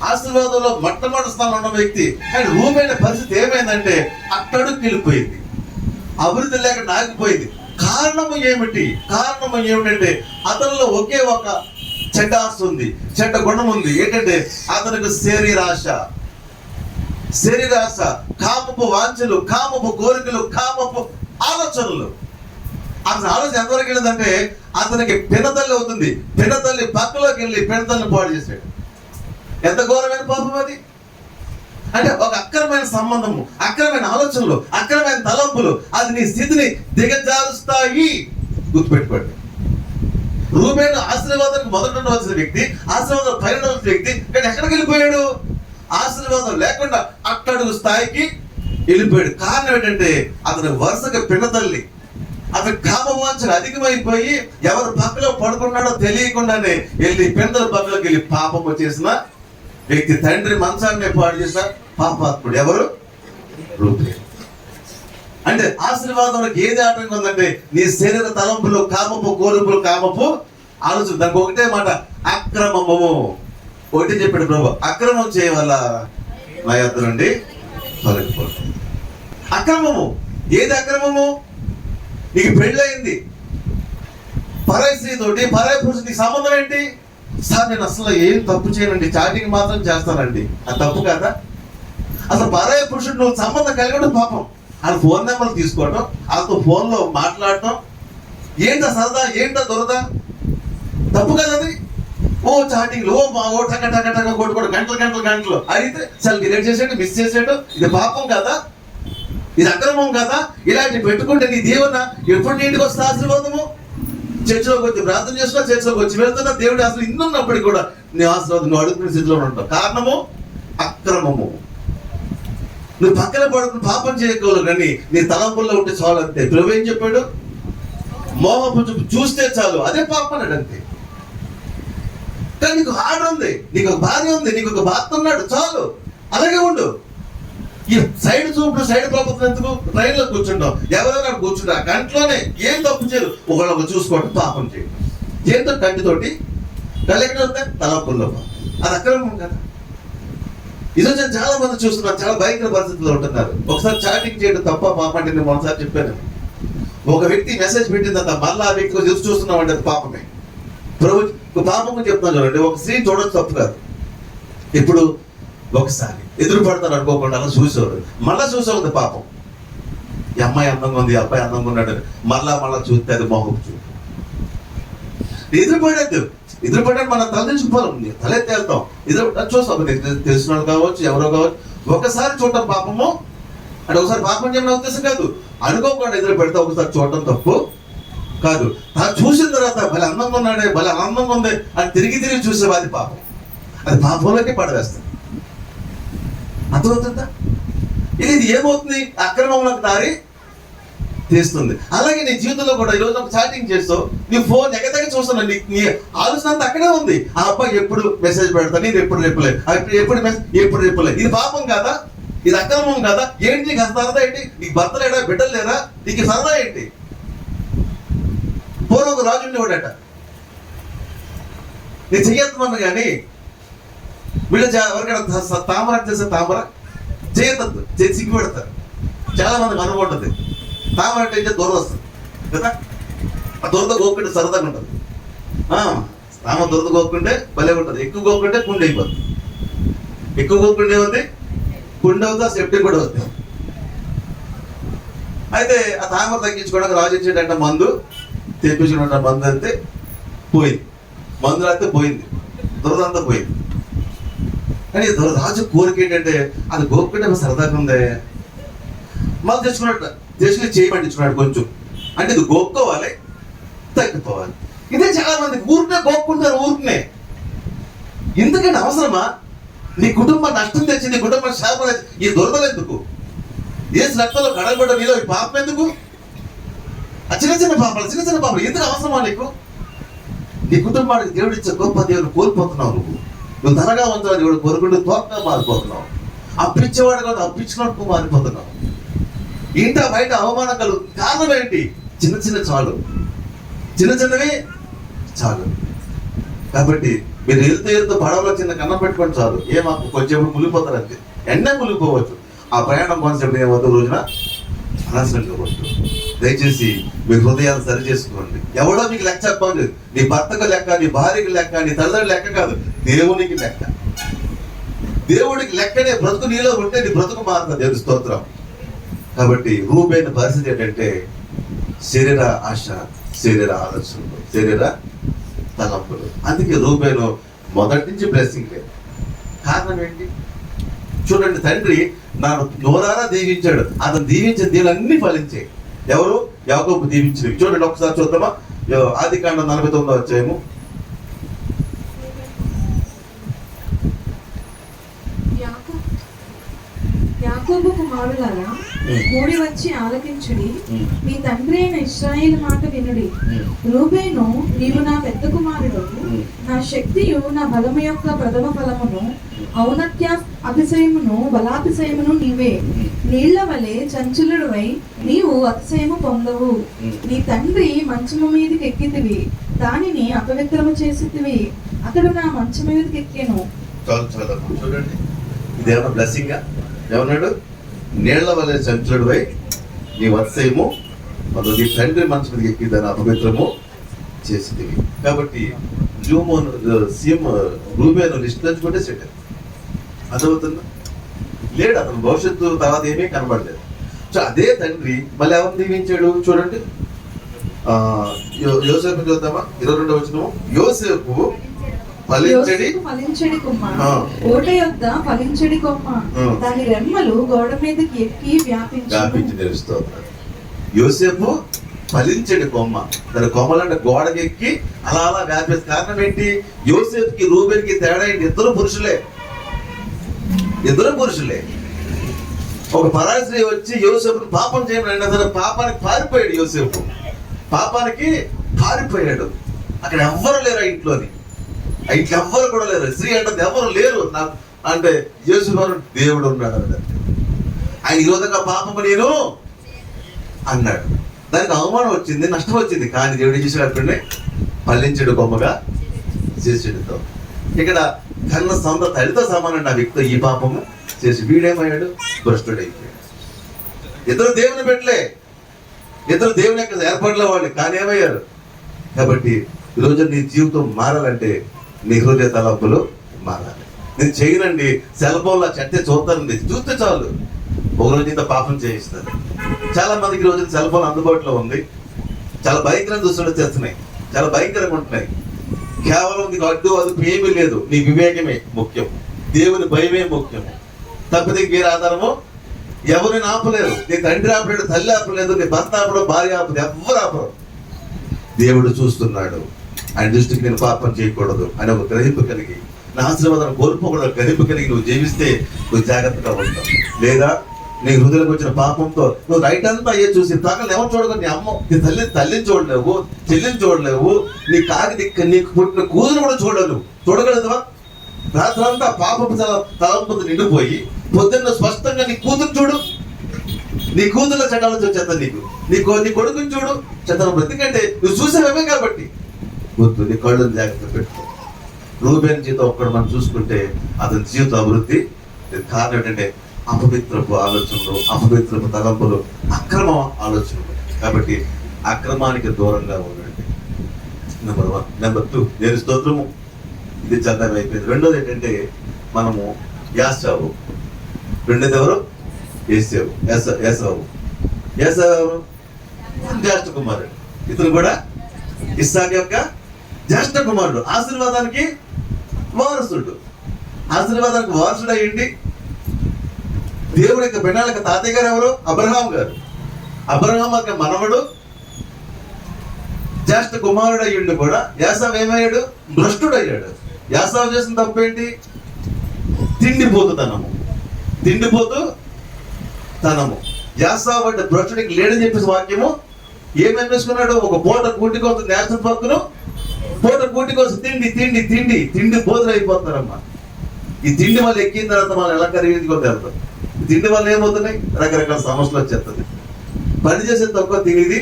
Speaker 1: ఆశీర్వాదంలో మొట్టమొదటి స్థానంలో ఉన్న వ్యక్తి. కానీ రూబేను పరిస్థితి ఏమైందంటే అట్టడుకు వెళ్ళిపోయింది, అభివృద్ధి లేక నాగిపోయింది. కారణము ఏమిటంటే అతనిలో ఒకే ఒక చెడ్డ ఆశ ఉంది, చెడ్డ గుణం ఉంది. ఏంటంటే అతనికి శరీరాశ, కామపు వాంఛలు, కామపు కోరికలు, కామపు ఆలోచనలు. అతని ఆలోచన ఎంతవరకు వెళ్ళిందంటే అతనికి పినతల్లి అవుతుంది. పినతల్లి పక్కలోకి వెళ్ళి పినతల్లిని పాడు చేశాడు. ఎంత ఘోరమైన పాపం అది! అంటే ఒక అక్రమైన సంబంధము, అక్రమైన ఆలోచనలు, అక్రమైన తలంపులు అది నీ స్థితిని దిగజారుస్తాయి. గుర్తుపెట్టుకోండి. రూబేను ఆశీర్వాదానికి మొదట వచ్చిన వ్యక్తి, ఆశీర్వాదం పైన వచ్చిన వ్యక్తి, కానీ ఎక్కడికి వెళ్ళిపోయాడు? ఆశీర్వాదం లేకుండా అట్టడుగు స్థాయికి వెళ్ళిపోయాడు. కారణం ఏంటంటే అతని వరుసగా పినతల్లి, అతని కామవాంఛలు అధికమైపోయి ఎవరు పక్కలో పడుకున్నాడో తెలియకుండానే వెళ్ళి పినతల పక్కలోకి వెళ్ళి పాపము చేసిన వ్యక్తి. తండ్రి మంచాన్ని పాడు చేసిన పాపాత్ముడు ఎవరు? రూబేను. అంటే ఆశీర్వాదంలోకి ఏది ఆటంకం ఉందంటే నీ శరీర తలంపులు, కామపు కోరికలు, కామపు ఆలోచన. దానికి ఒకటే మాట, అక్రమము. ఒకటి చెప్పాడు ప్రభు, అక్రమం చేయవల్ల నా యొద్ద నుండి తొలగిపోతుంది. అక్రమము. ఏది అక్రమము? నీకు పెళ్ళయింది, పరాయి స్త్రీతోటి, పరాయి పురుషుడికి సంబంధం ఏంటి? సార్ నేను అసలు ఏం తప్పు చేయనండి, చాటింగ్ మాత్రం చేస్తానండి. అది తప్పు కదా? అసలు పరాయి పురుషుడు నువ్వు సంబంధం కలిగడం పాపం. వాళ్ళ ఫోన్ నెంబర్లు తీసుకోవటం, వాళ్ళతో ఫోన్లో మాట్లాడటం, ఏంటో సరదా, ఏంటో దొరద, తప్పు కదా అది. ఓ చాటింగ్లు, ఓ టక టక టక కొట్టుకోవడం, గంటలు అయితే అసలు డిలీట్ చేసాడు, మిస్ చేసాడు. ఇది పాపం కదా? ఇది అక్రమం కదా? ఇలాంటి పెట్టుకుంటే నీ దేవున ఎప్పుడు నీటికి వస్తే ఆశీర్వాదము? చర్చిలోకి వచ్చి ప్రార్థన చేస్తున్నా, చర్చిలోకి వచ్చి వెళ్తున్నా, దేవుడు అసలు ఇన్నున్నప్పటికీ కూడా నీ ఆశీర్వాదం నువ్వు అడుగుతున్న స్థితిలో ఉంటావు. కారణము అక్రమము. నువ్వు పక్కన పడుకుని పాపం చేయగలవు, కానీ నీ తలంపుల్లో ఉంటే చాలు అంతే. ప్రభు ఏం చెప్పాడు? మోహపు చూస్తే చాలు, అదే పాపం అన్నాడు అంతే. కానీ నీకు ఆర్డర్ ఉంది, నీకు ఒక భార్య ఉంది, నీకు ఒక భర్త ఉన్నాడు, చాలు అలాగే ఉండు. ఈ సైడ్ చూపుడు, సైడ్ ప్రపంచం ఎందుకు? ట్రైన్లో కూర్చుంటాం, ఎవరైనా కూర్చుంటా, కంట్లోనే ఏం తప్పు చేయరు, ఒకళ్ళొక చూసుకోవడం పాపం చేయడం. ఏంటో కంటితోటి కలెక్టర్ అవుతా తలంపుల్లో, అది అక్రమం కదా? ఈరోజు నేను చాలా మంది చూస్తున్నాను, చాలా భయంకర పరిస్థితుల్లో ఉంటున్నారు. ఒకసారి చాటింగ్ చేయడం తప్ప పాపం అంటే నేను మొన్నసారి చెప్పాను. ఒక వ్యక్తి మెసేజ్ పెట్టిన తర్వాత మళ్ళీ ఆ వ్యక్తి ఎదురు చూస్తున్నాం అంటే అది పాపమే. ప్రభు పాపం చెప్తున్నాను చూడండి. ఒక స్త్రీ చూడడం తప్పు కాదు. ఇప్పుడు ఒకసారి ఎదురు పడతాను అనుకోకుండా అలా చూసేవాడు, మళ్ళా చూసేవాడు పాపం. ఈ అమ్మాయి అందంగా ఉంది, ఈ అబ్బాయి అందంగా ఉన్నాడు, మళ్ళా చూస్తే అది మోహపు చూపు. ఎదురుపడ్డాడు మనం తలదించుకుపోవాలి, తలెత్తి వెళ్తాం, ఎదురు చూస్తాం. తెలిసిన వాళ్ళు కావచ్చు, ఎవరో కావచ్చు. ఒకసారి చూడటం పాపము అంటే ఒకసారి పాపం చేయడం ఉద్దేశం కాదు, అనుకోకుండా ఎదురు పెడితే ఒకసారి చూడటం తప్పు కాదు. తాను చూసిన తర్వాత భలే అందంగా ఉన్నాడే, భలే ఆనందంగా ఉంది అని తిరిగి తిరిగి చూసేవా, అది పాపం. అది పాపంలోకి పడవేస్తుంది. అర్థమవుతుందా? ఇది ఏమవుతుంది? అక్రమంలోకి దారి తీస్తుంది. అలాగే నీ జీవితంలో కూడా ఈరోజు ఒక చాటింగ్ చేస్తావు, నీ ఫోన్ ఎగదగ చూస్తున్నావు, నీ ఆలోచన అంతా అక్కడే ఉంది. ఆ అబ్బాయి ఎప్పుడు మెసేజ్ పెడతా, నేను ఎప్పుడు రిప్లై, ఎప్పుడు రిప్లై. ఇది పాపం కాదా? ఇది అక్రమం కాదా? ఏంటి నీకు సరదా ఏంటి? నీకు భర్త లేడా, బిడ్డలు లేరా? నీకు సరదా ఏంటి? పూర్వం ఒక రాజు ఉండేవాడట, నేను చెయ్యొద్దమన్నా కానీ వీళ్ళు ఎవరికైనా తామర చేసే తామర చేయొద్దు, చేసి సిగ్గు పెడతారు. చాలా మందికి అనుభవం ఉంటుంది. తామర అంటే ఇంకా దూరం వస్తుంది కదా, ఆ దొరద గోక్కుంటే సరదాగా ఉంటుంది. తామర దొరద గోక్కుంటే భలే ఉంటుంది, ఎక్కువ గోక్కుంటే కుండ అయిపోతుంది. ఎక్కువ గోక్కుంటే ఏమవుతుంది? కుండ అవుతుంది, సెప్టిక్ కూడా అవుతుంది. అయితే ఆ తామర తగ్గించుకోవడానికి రాజు ఇచ్చేటంటే మందు తెప్పించుకున్న మందు అయితే పోయింది, మందులు అయితే పోయింది, దురద అంతా పోయింది. కానీ రాజు కోరిక ఏంటంటే అది గోక్కుంటే సరదాగా ఉందే, మళ్ళీ తెచ్చుకున్నట్టు తెచ్చుకుని చేయి పట్టించుకున్నాడు కొంచెం. అంటే ఇది గోక్కోవాలి, తగ్గిపోవాలి. ఇదే చాలా మంది ఊరినే గోక్కుంటారు, ఊరినే. ఎందుకంటే అవసరమా? నీ కుటుంబం నష్టం తెచ్చి, నీ కుటుంబం శాపం తెచ్చి ఈ దురదలు ఎందుకు? ఏసు రక్తంలో కడగబడ్డ నీలో ఈ పాపం ఎందుకు? ఆ చిన్న చిన్న పాపలు ఎందుకు అవసరమా నీకు? నీ కుటుంబానికి దేవుడు ఇచ్చే గొప్ప దేవుడు కోల్పోతున్నావు. నువ్వు ధనగా ఉంచావు, దేవుడు కోరుకుంటూ తోటగా మారిపోతున్నావు. అప్పించేవాడు కాదు, అప్పించినట్టు మారిపోతున్నావు. ఇంట బయట అవమానం కలుగు. కారణం ఏంటి? చిన్న చిన్నవి చాలు. కాబట్టి మీరు వెళ్తూ పడవలో చిన్న కన్నం పెట్టుకొని చాలు. మాకు కొంచెం మునిగిపోతారు అంతే, ఎండ మునిగిపోవచ్చు. ఆ ప్రయాణం కాన్సెప్ట్ ఏమవుతుంది రోజున అనవసరం కావచ్చు. దయచేసి మీ హృదయాన్ని సరి చేసుకోండి. ఎవడో మీకు లెక్క చెప్పండి. నీ భర్తకు లెక్క, నీ భార్యకి లెక్క, నీ తల్లిదండ్రులు లెక్క కాదు, దేవునికి లెక్క. దేవుడికి లెక్కనే బ్రతుకు నీలో ఉంటే నీ బ్రతుకు మారుతుంది. దేవుని స్తోత్రం. కాబట్టి రూబేను పరిస్థితి ఏంటంటే శరీర ఆశ, శరీర ఆలోచనలు, శరీర తలంపులు. అందుకే రూబేను మొదటి నుంచి బ్లెస్సింగ్ లేదు. కారణం ఏంటి? చూడండి, తండ్రి నన్ను నోరారా దీవించాడు, అతను దీవించిన దీవులన్నీ ఫలించాయి. ఎవరు? యాకోబు దీవించినవి. చూడండి ఒకసారి చూద్దామా, ఆదికాండం 49వ అధ్యాయము.
Speaker 3: యాకోబు కుమారులారా, కూడి వచ్చి ఆలకించుడి, మీ తండ్రి అయిన ఇశ్రాయేలు మాట వినుడి. రూబేను, నీవు నా పెద్ద కుమారుడు, నా శక్తియు, నా బలము యొక్క ప్రథమ ఫలమును, ఔన్నత్య అతిశయమును, బలాతిశయమును నీవే. నీళ్ల వలె చంచలుడువై నీవు అతిశయము పొందవు. నీ తండ్రి మంచము మీదకి ఎక్కితివి, దానిని అపవిత్రము చేసితివి, అతడు నా మంచం మీదకి ఎక్కెను.
Speaker 1: చూడండి, ఇదేమన్నా బ్లెస్సింగ్? ఏమన్నాడు? నీళ్ల వలె చంచలుడువై నీ అతిశయము పొందవు, నీ తండ్రి మంచం మీదకి ఎక్కి దాన్ని అపవిత్రము చేసితివి. కాబట్టి రూబేను లిస్ట్ తెచ్చుకుంటే సెట్ అర్థమవుతుందా? లేడు, అతను భవిష్యత్తు తర్వాత ఏమీ కనబడలేదు. సో అదే తండ్రి మళ్ళీ ఎవరిని దీవించాడు చూడండి. యోసేపు చూద్దామా, 22వ వచనం. యోసేపు
Speaker 3: ఫలించడి కొమ్మ, కోట యొద్ద ఫలించడి కొమ్మ, దాని రెమ్మలు గోడ మీదకి ఎక్కి వ్యాపించి
Speaker 1: తెలుస్తుంది. యోసేపు ఫలించడి కొమ్మ, దాని కొమ్మలంటే గోడకి ఎక్కి అలా అలా వ్యాపిస్తుంది. కారణం ఏంటి? యోసేపుకి రూబేన్కి తేడా ఏంటి? ఇద్దరు పురుషులే. ఒక పరాయి స్త్రీ వచ్చి యోసేపుని పాపం చేయమని అసలు పాపానికి పారిపోయాడు. అక్కడ ఎవ్వరు లేరు, ఆ ఇంట్లో ఎవ్వరు కూడా లేరు. స్త్రీ అంటే ఎవరు లేరు. అంటే యోసేపు దేవుడు ఉన్నాడు అన్నాడు. ఆయన ఈ విధంగా పాపము నేను అన్నాడు. దానికి అవమానం వచ్చింది, నష్టం వచ్చింది. కానీ దేవుడు ఏం చేసాడు? ఫలించడు కొమ్మగా చేసేడుతో. ఇక్కడ కన్న సొంత తల్లితో సమానం ఆ వ్యక్తి ఈ పాపము చేసి వీడేమయ్యాడు? భ్రష్టుడైపోయాడు. ఇద్దరు దేవుని పెట్టలే, ఇద్దరు దేవుని యొక్క ఏర్పాట్ల వాళ్ళు, కానీ ఏమయ్యారు? కాబట్టి ఈరోజు నీ జీవితం మారాలంటే నీ హృదయ తలంపులు మారాలి. నేను చేయనండి, సెల్ ఫోన్లో చెట్టే చూస్తానండి, చూస్తే చాలు ఒక రోజు ఇంత పాపం చేయిస్తుంది. చాలా మందికి రోజు సెల్ ఫోన్ అందుబాటులో ఉంది, చాలా భయంకరంగా దుస్తులు చేస్తున్నాయి, చాలా భయంకరంగా ఉంటున్నాయి. కేవలం నీకు అడ్డు అదుపు ఏమీ లేదు, నీ వివేకమే ముఖ్యం, దేవుని భయమే ముఖ్యం. తప్పితే ఇంకేం ఆధారము ఎవరిని ఆపలేరు. నీ తండ్రి ఆపలేడు, తల్లి ఆపలేదు, నీ భర్త ఆపడు, భార్య ఆపదు, ఎవ్వరు ఆపరు. దేవుడు చూస్తున్నాడు, ఆయన దృష్టికి నేను పాపం చేయకూడదు అని ఒక గ్రహింపు కలిగి, నా ఆశీర్వాదాన్ని కోల్పోకూడదు గ్రహింపు కలిగి నువ్వు జీవిస్తే నువ్వు జాగ్రత్తగా ఉంటావు. లేదా నీ హృదయంలోకి వచ్చిన పాపంతో నువ్వు రైట్ అంతా అయ్యే చూసి పక్కన ఎవరు చూడగలవు? నీ అమ్మ, నీ తల్లిని చూడలేవు, చెల్లిని చూడలేవు, నీకు పుట్టిన కూతురు కూడా చూడలేవు. చూడగలుగుతావా? రాత్రి అంతా పాపపు తలంపుతో నిండిపోయి పొద్దున్న స్పష్టంగా నీ కూతురు చూడు, నీ కూతుర్ల చట్టాలు వచ్చేద్దాం. నీ కొడుకుని చూడు చట్టాలు. ఎందుకంటే నువ్వు చూసేవేమే కాబట్టి వద్దు, నీ కళ్ళని జాగ్రత్త పెట్టుకో. రూబేన్ జీవితం ఒక్కడు మనం చూసుకుంటే అతని జీవిత అభివృద్ధి కారణం ఏంటంటే అపవిత్రపు ఆలోచనలు, అపవిత్రపు తలంపులు, అక్రమ ఆలోచనలు. కాబట్టి అక్రమానికి దూరంగా ఉండండి. నెంబర్ 1. నెంబర్ 2, దేవుని స్తోత్రము. ఇది చదవ అయిపోయింది. రెండోది ఏంటంటే మనము యాసావు. రెండోది ఎవరు? ఏసావు. ఏసావు జ్యేష్ఠ కుమారుడు. ఇతను కూడా ఇస్సాకు యొక్క జ్యేష్ఠ కుమారుడు. ఆశీర్వాదానికి వారసుడు. ఆశీర్వాదానికి వారసుడు అయ్యింది. దేవుడి యొక్క బిడ్డల యొక్క తాతయ్య గారు ఎవరు? అబ్రహాం గారు. అబ్రహాం యొక్క మనవడు జ్యేష్ఠ కుమారుడు అయ్యిండు. కూడా యాసావు ఏమయ్యాడు? భ్రష్టుడు అయ్యాడు. యాసావు చేసిన తప్పేంటి? తిండిపోతుతనము. యాసావు అంటే భ్రష్టుడికి లేడని చెప్పేసి వాక్యము ఏమేసుకున్నాడు? ఒక పూట కూటి కోసం నేషనల్ పార్కును, పూట కూటి కోసం తిండి బోధన అయిపోతారమ్మా. ఈ తిండి వల్ల ఎక్కిన తర్వాత మనం ఎలా కరిగించుకొని వెళ్తాం. తిండి వల్ల ఏమవుతున్నాయి? రకరకాల సమస్యలు వచ్చేస్తుంది. పని చేసే తక్కువ, తినేది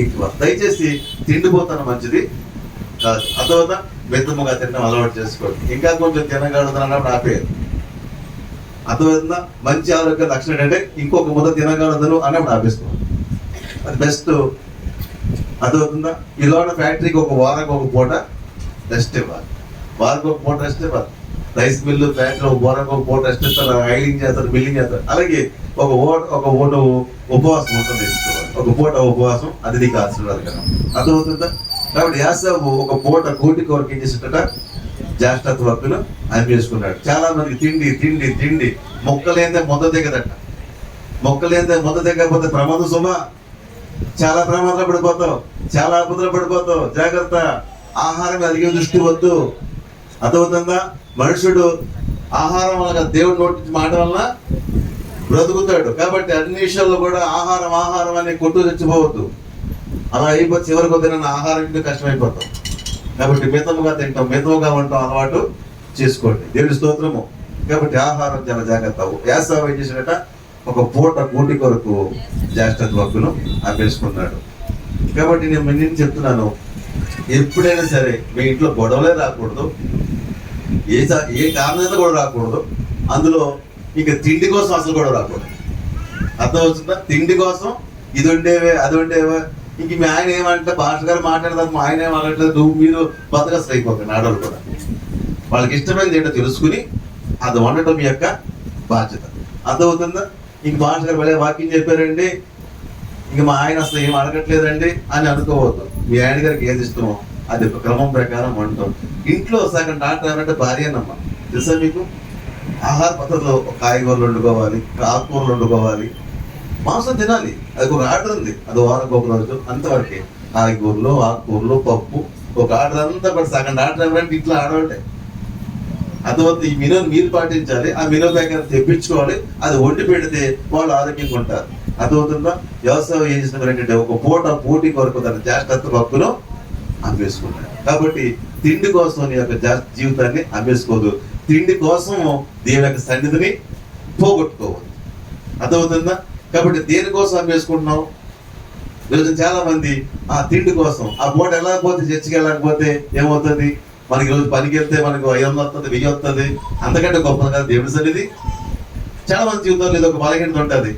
Speaker 1: ఎక్కువ. దయచేసి తిండిపోతాను మంచిది కాదు. అదవత మితముగా తినడం అలవాటు చేసుకోండి. ఇంకా కొంచెం తినగలుగుతాను అన్నప్పుడు ఆపేయాలి. అర్థమవుతుందా? మంచి ఆరోగ్య లక్షణం ఏంటంటే ఇంకొక ముద్ద తినగలదు అన్నప్పుడు ఆపేసుకోవాలి. అది బెస్ట్. అర్థమవుతుందా? ఇలా ఉన్న ఫ్యాక్టరీకి ఒక వారానికి ఒక పూట రెస్ట్ ఇవ్వాలి. రైస్ మిల్లు ఫ్యాక్టరీ ఒక వారానికి ఒక పూట రెస్ట్ ఇస్తారు. ఐలింగ్ చేస్తారు, బిల్లింగ్ చేస్తారు. అలాగే ఒక పూట ఉపవాసం ఉంటుంది. ఒక పూట ఉపవాసం, అది నీకు ఆశీర్వాదకరం. అర్థమవుతుందా? కాబట్టి యాసావు ఒక పూట కోటి కొరకు ఏం చేసేట జ్యేష్ఠత్వ హక్కును ఆయన చేసుకున్నాడు. చాలా మందికి తిండి మొక్కలేందే మొదట దిగదట. మొక్కలేందే మొదట దిగకపోతే ప్రమాదం సుమా. చాలా ప్రమాదాలు పడిపోతావు, చాలా ఆపదలు పడిపోతావు. జాగ్రత్త. ఆహారం అడిగే దృష్టి వద్దు. అర్థమవుతుందా? మనుషుడు ఆహారం వల్ల, దేవుడి నోటి మాట వలన బ్రతుకుతాడు. కాబట్టి అన్ని విషయాల్లో కూడా ఆహారం అని కొట్టు తెచ్చిపోవద్దు. అలా అయిపోతే చివరికి వద్ద ఆహారం ఇంటి కష్టమైపోతాం. కాబట్టి మితముగా ఉంటాం అలవాటు చేసుకోండి. దేవుడి స్తోత్రము. కాబట్టి ఆహారం చాలా జాగ్రత్త. యాసావు ఏం చేసినట్ట? ఒక పూట కూటి కొరకు జ్యేష్ఠత్వ హక్కును అభ్యసుకున్నాడు. కాబట్టి నేను చెప్తున్నాను, ఎప్పుడైనా సరే మీ ఇంట్లో గొడవలే రాకూడదు, ఏ కారణం కూడా రాకూడదు. అందులో ఇక తిండి కోసం అసలు కూడా రాకూడదు. అర్థం అవుతుందా? తిండి కోసం ఇది ఉండేవే, అది ఉండేవే. ఇంక మీ ఆయన ఏమంటే భాష గారు మాట్లాడదాం, మా ఆయన ఏమనట్లేదు, నువ్వు మీరు బతకస్లు అయిపోకండి. ఆడవాళ్ళు కూడా వాళ్ళకి ఇష్టమైనది ఏంటో తెలుసుకుని అది వండటం మీ యొక్క బాధ్యత. అర్థమవుతుందా? ఇంక భాష గారు వెళ్ళే వాక్యం చెప్పారండి, ఇంక మా ఆయన అసలు ఏం అడగట్లేదండి అని అనుకోవద్దు. మీ ఆయన గారికి ఏది ఇష్టమో అది ఒక క్రమం ప్రకారం వండటం. ఇంట్లో సగం డాక్టర్ ఏమంటే భార్యనమ్మ. తెలుసా మీకు? ఆహార పద్ధతిలో కాయగూరలు వండుకోవాలి, ఆకుకూరలు వండుకోవాలి, మాంసం తినాలి. అది ఒక ఆర్డర్ ఉంది. అది వారం ఒక రోజు అంతవరకే. కాయగూరలు, ఆకుకూరలు, పప్పు, ఒక ఆర్డర్ అంతా కూడా సగం డాక్టర్ ఏమంటే ఇంట్లో ఆడవాళ్ళే. అర్థమవుతుంది. ఈ మెనూని మీరు పాటించాలి. ఆ మెనూ ప్యాకెట్ తెప్పించుకోవాలి. అది వండి పెడితే వాళ్ళు ఆరోగ్యంగా ఉంటారు. అర్థమవుతుందా? వ్యవసాయం ఏం చేసిన ఏంటంటే ఒక పూట పోటీ కొరకు తన జ్యేష్ఠత్వ హక్కును అమ్మేసుకున్నాడు. కాబట్టి తిండి కోసం నీ యొక్క జీవితాన్ని అమ్మేసుకోవద్దు. తిండి కోసం దేవుని యొక్క సన్నిధిని పోగొట్టుకోవద్దు. అర్థమవుతుందా? కాబట్టి దేనికోసం అమ్మేసుకుంటున్నావు? ఈరోజు చాలా మంది ఆ తిండి కోసం ఆ పూట వెళ్ళకపోతే, చర్చికి వెళ్ళకపోతే ఏమవుతుంది? మనకి రోజు పనికి వెళ్తే మనకు 500 వస్తుంది, 1000 వస్తుంది. అంతకంటే గొప్ప కదా దేవుడి సన్నిధి. చాలా మంది జీవితంలో ఇది ఒక బలహీనత ఉంటుంది.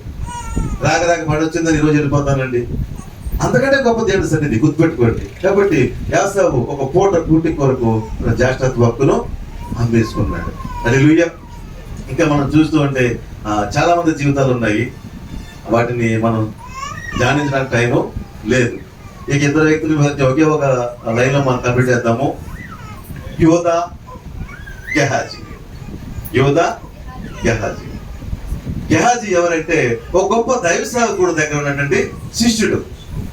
Speaker 1: రాక పని వచ్చిందని ఈరోజు వెళ్ళిపోతానండి. అంతకంటే గొప్ప దేవుడి సన్నిధి, గుర్తుపెట్టుకోండి. కాబట్టి యాసావు ఒక పూట కూటి కొరకు జ్యేష్ఠత్వ హక్కును అమ్మేసుకున్నాడు. హల్లెలూయా. ఇంకా మనం చూస్తూ ఉంటే చాలా మంది జీవితాలు ఉన్నాయి. వాటిని మనం ధ్యానించడానికి టైము లేదు. ఇక ఇద్దరు వ్యక్తులు ఒకే ఒక లైన్ లో మనం కంప్లీట్ చేద్దాము. యోధా గెహాజీ. గెహాజీ ఎవరంటే ఒక గొప్ప దైవ సేవకుడు దగ్గర ఉన్నటువంటి శిష్యుడు.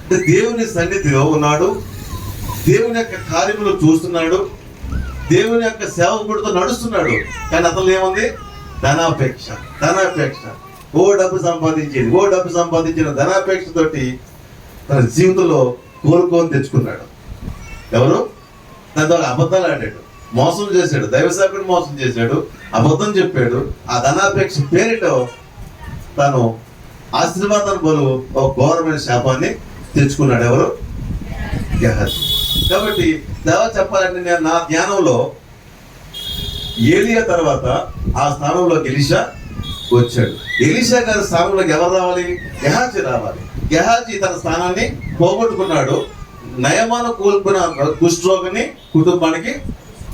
Speaker 1: అంటే దేవుని సన్నిధిలో ఉన్నాడు, దేవుని యొక్క కార్యములు చూస్తున్నాడు, దేవుని యొక్క సేవకుడితో నడుస్తున్నాడు. కానీ అతను ఏముంది? ధనాపేక్ష. ఓ డబ్బు సంపాదించిన ధనాపేక్షతోటి తన జీవితంలో కోరుకొని తెచ్చుకున్నాడు. ఎవరు? తన ద్వారా అబద్ధాలు ఆడాడు, మోసం చేశాడు, దైవసేవకుడిని మోసం చేశాడు, అబద్ధం చెప్పాడు. ఆ ధనాపేక్ష పేరిట తను ఆశీర్వాదాన్ని బదులు ఒక ఘోరమైన శాపాన్ని తెచ్చుకున్నాడు. ఎవరు? గెహాజీ. కాబట్టి దేవ చెప్పాలంటే నేను నా ధ్యానంలో ఏలియా తర్వాత ఆ స్థానంలోకి ఎలీషా వచ్చాడు. ఎలీషా గారి స్థానంలోకి ఎవరు రావాలి? గెహాజీ రావాలి. గెహాజీ తన స్థానాన్ని పోగొట్టుకున్నాడు. నయమాను కోల్పోయిన కుష్ఠరోగిని కుటుంబానికి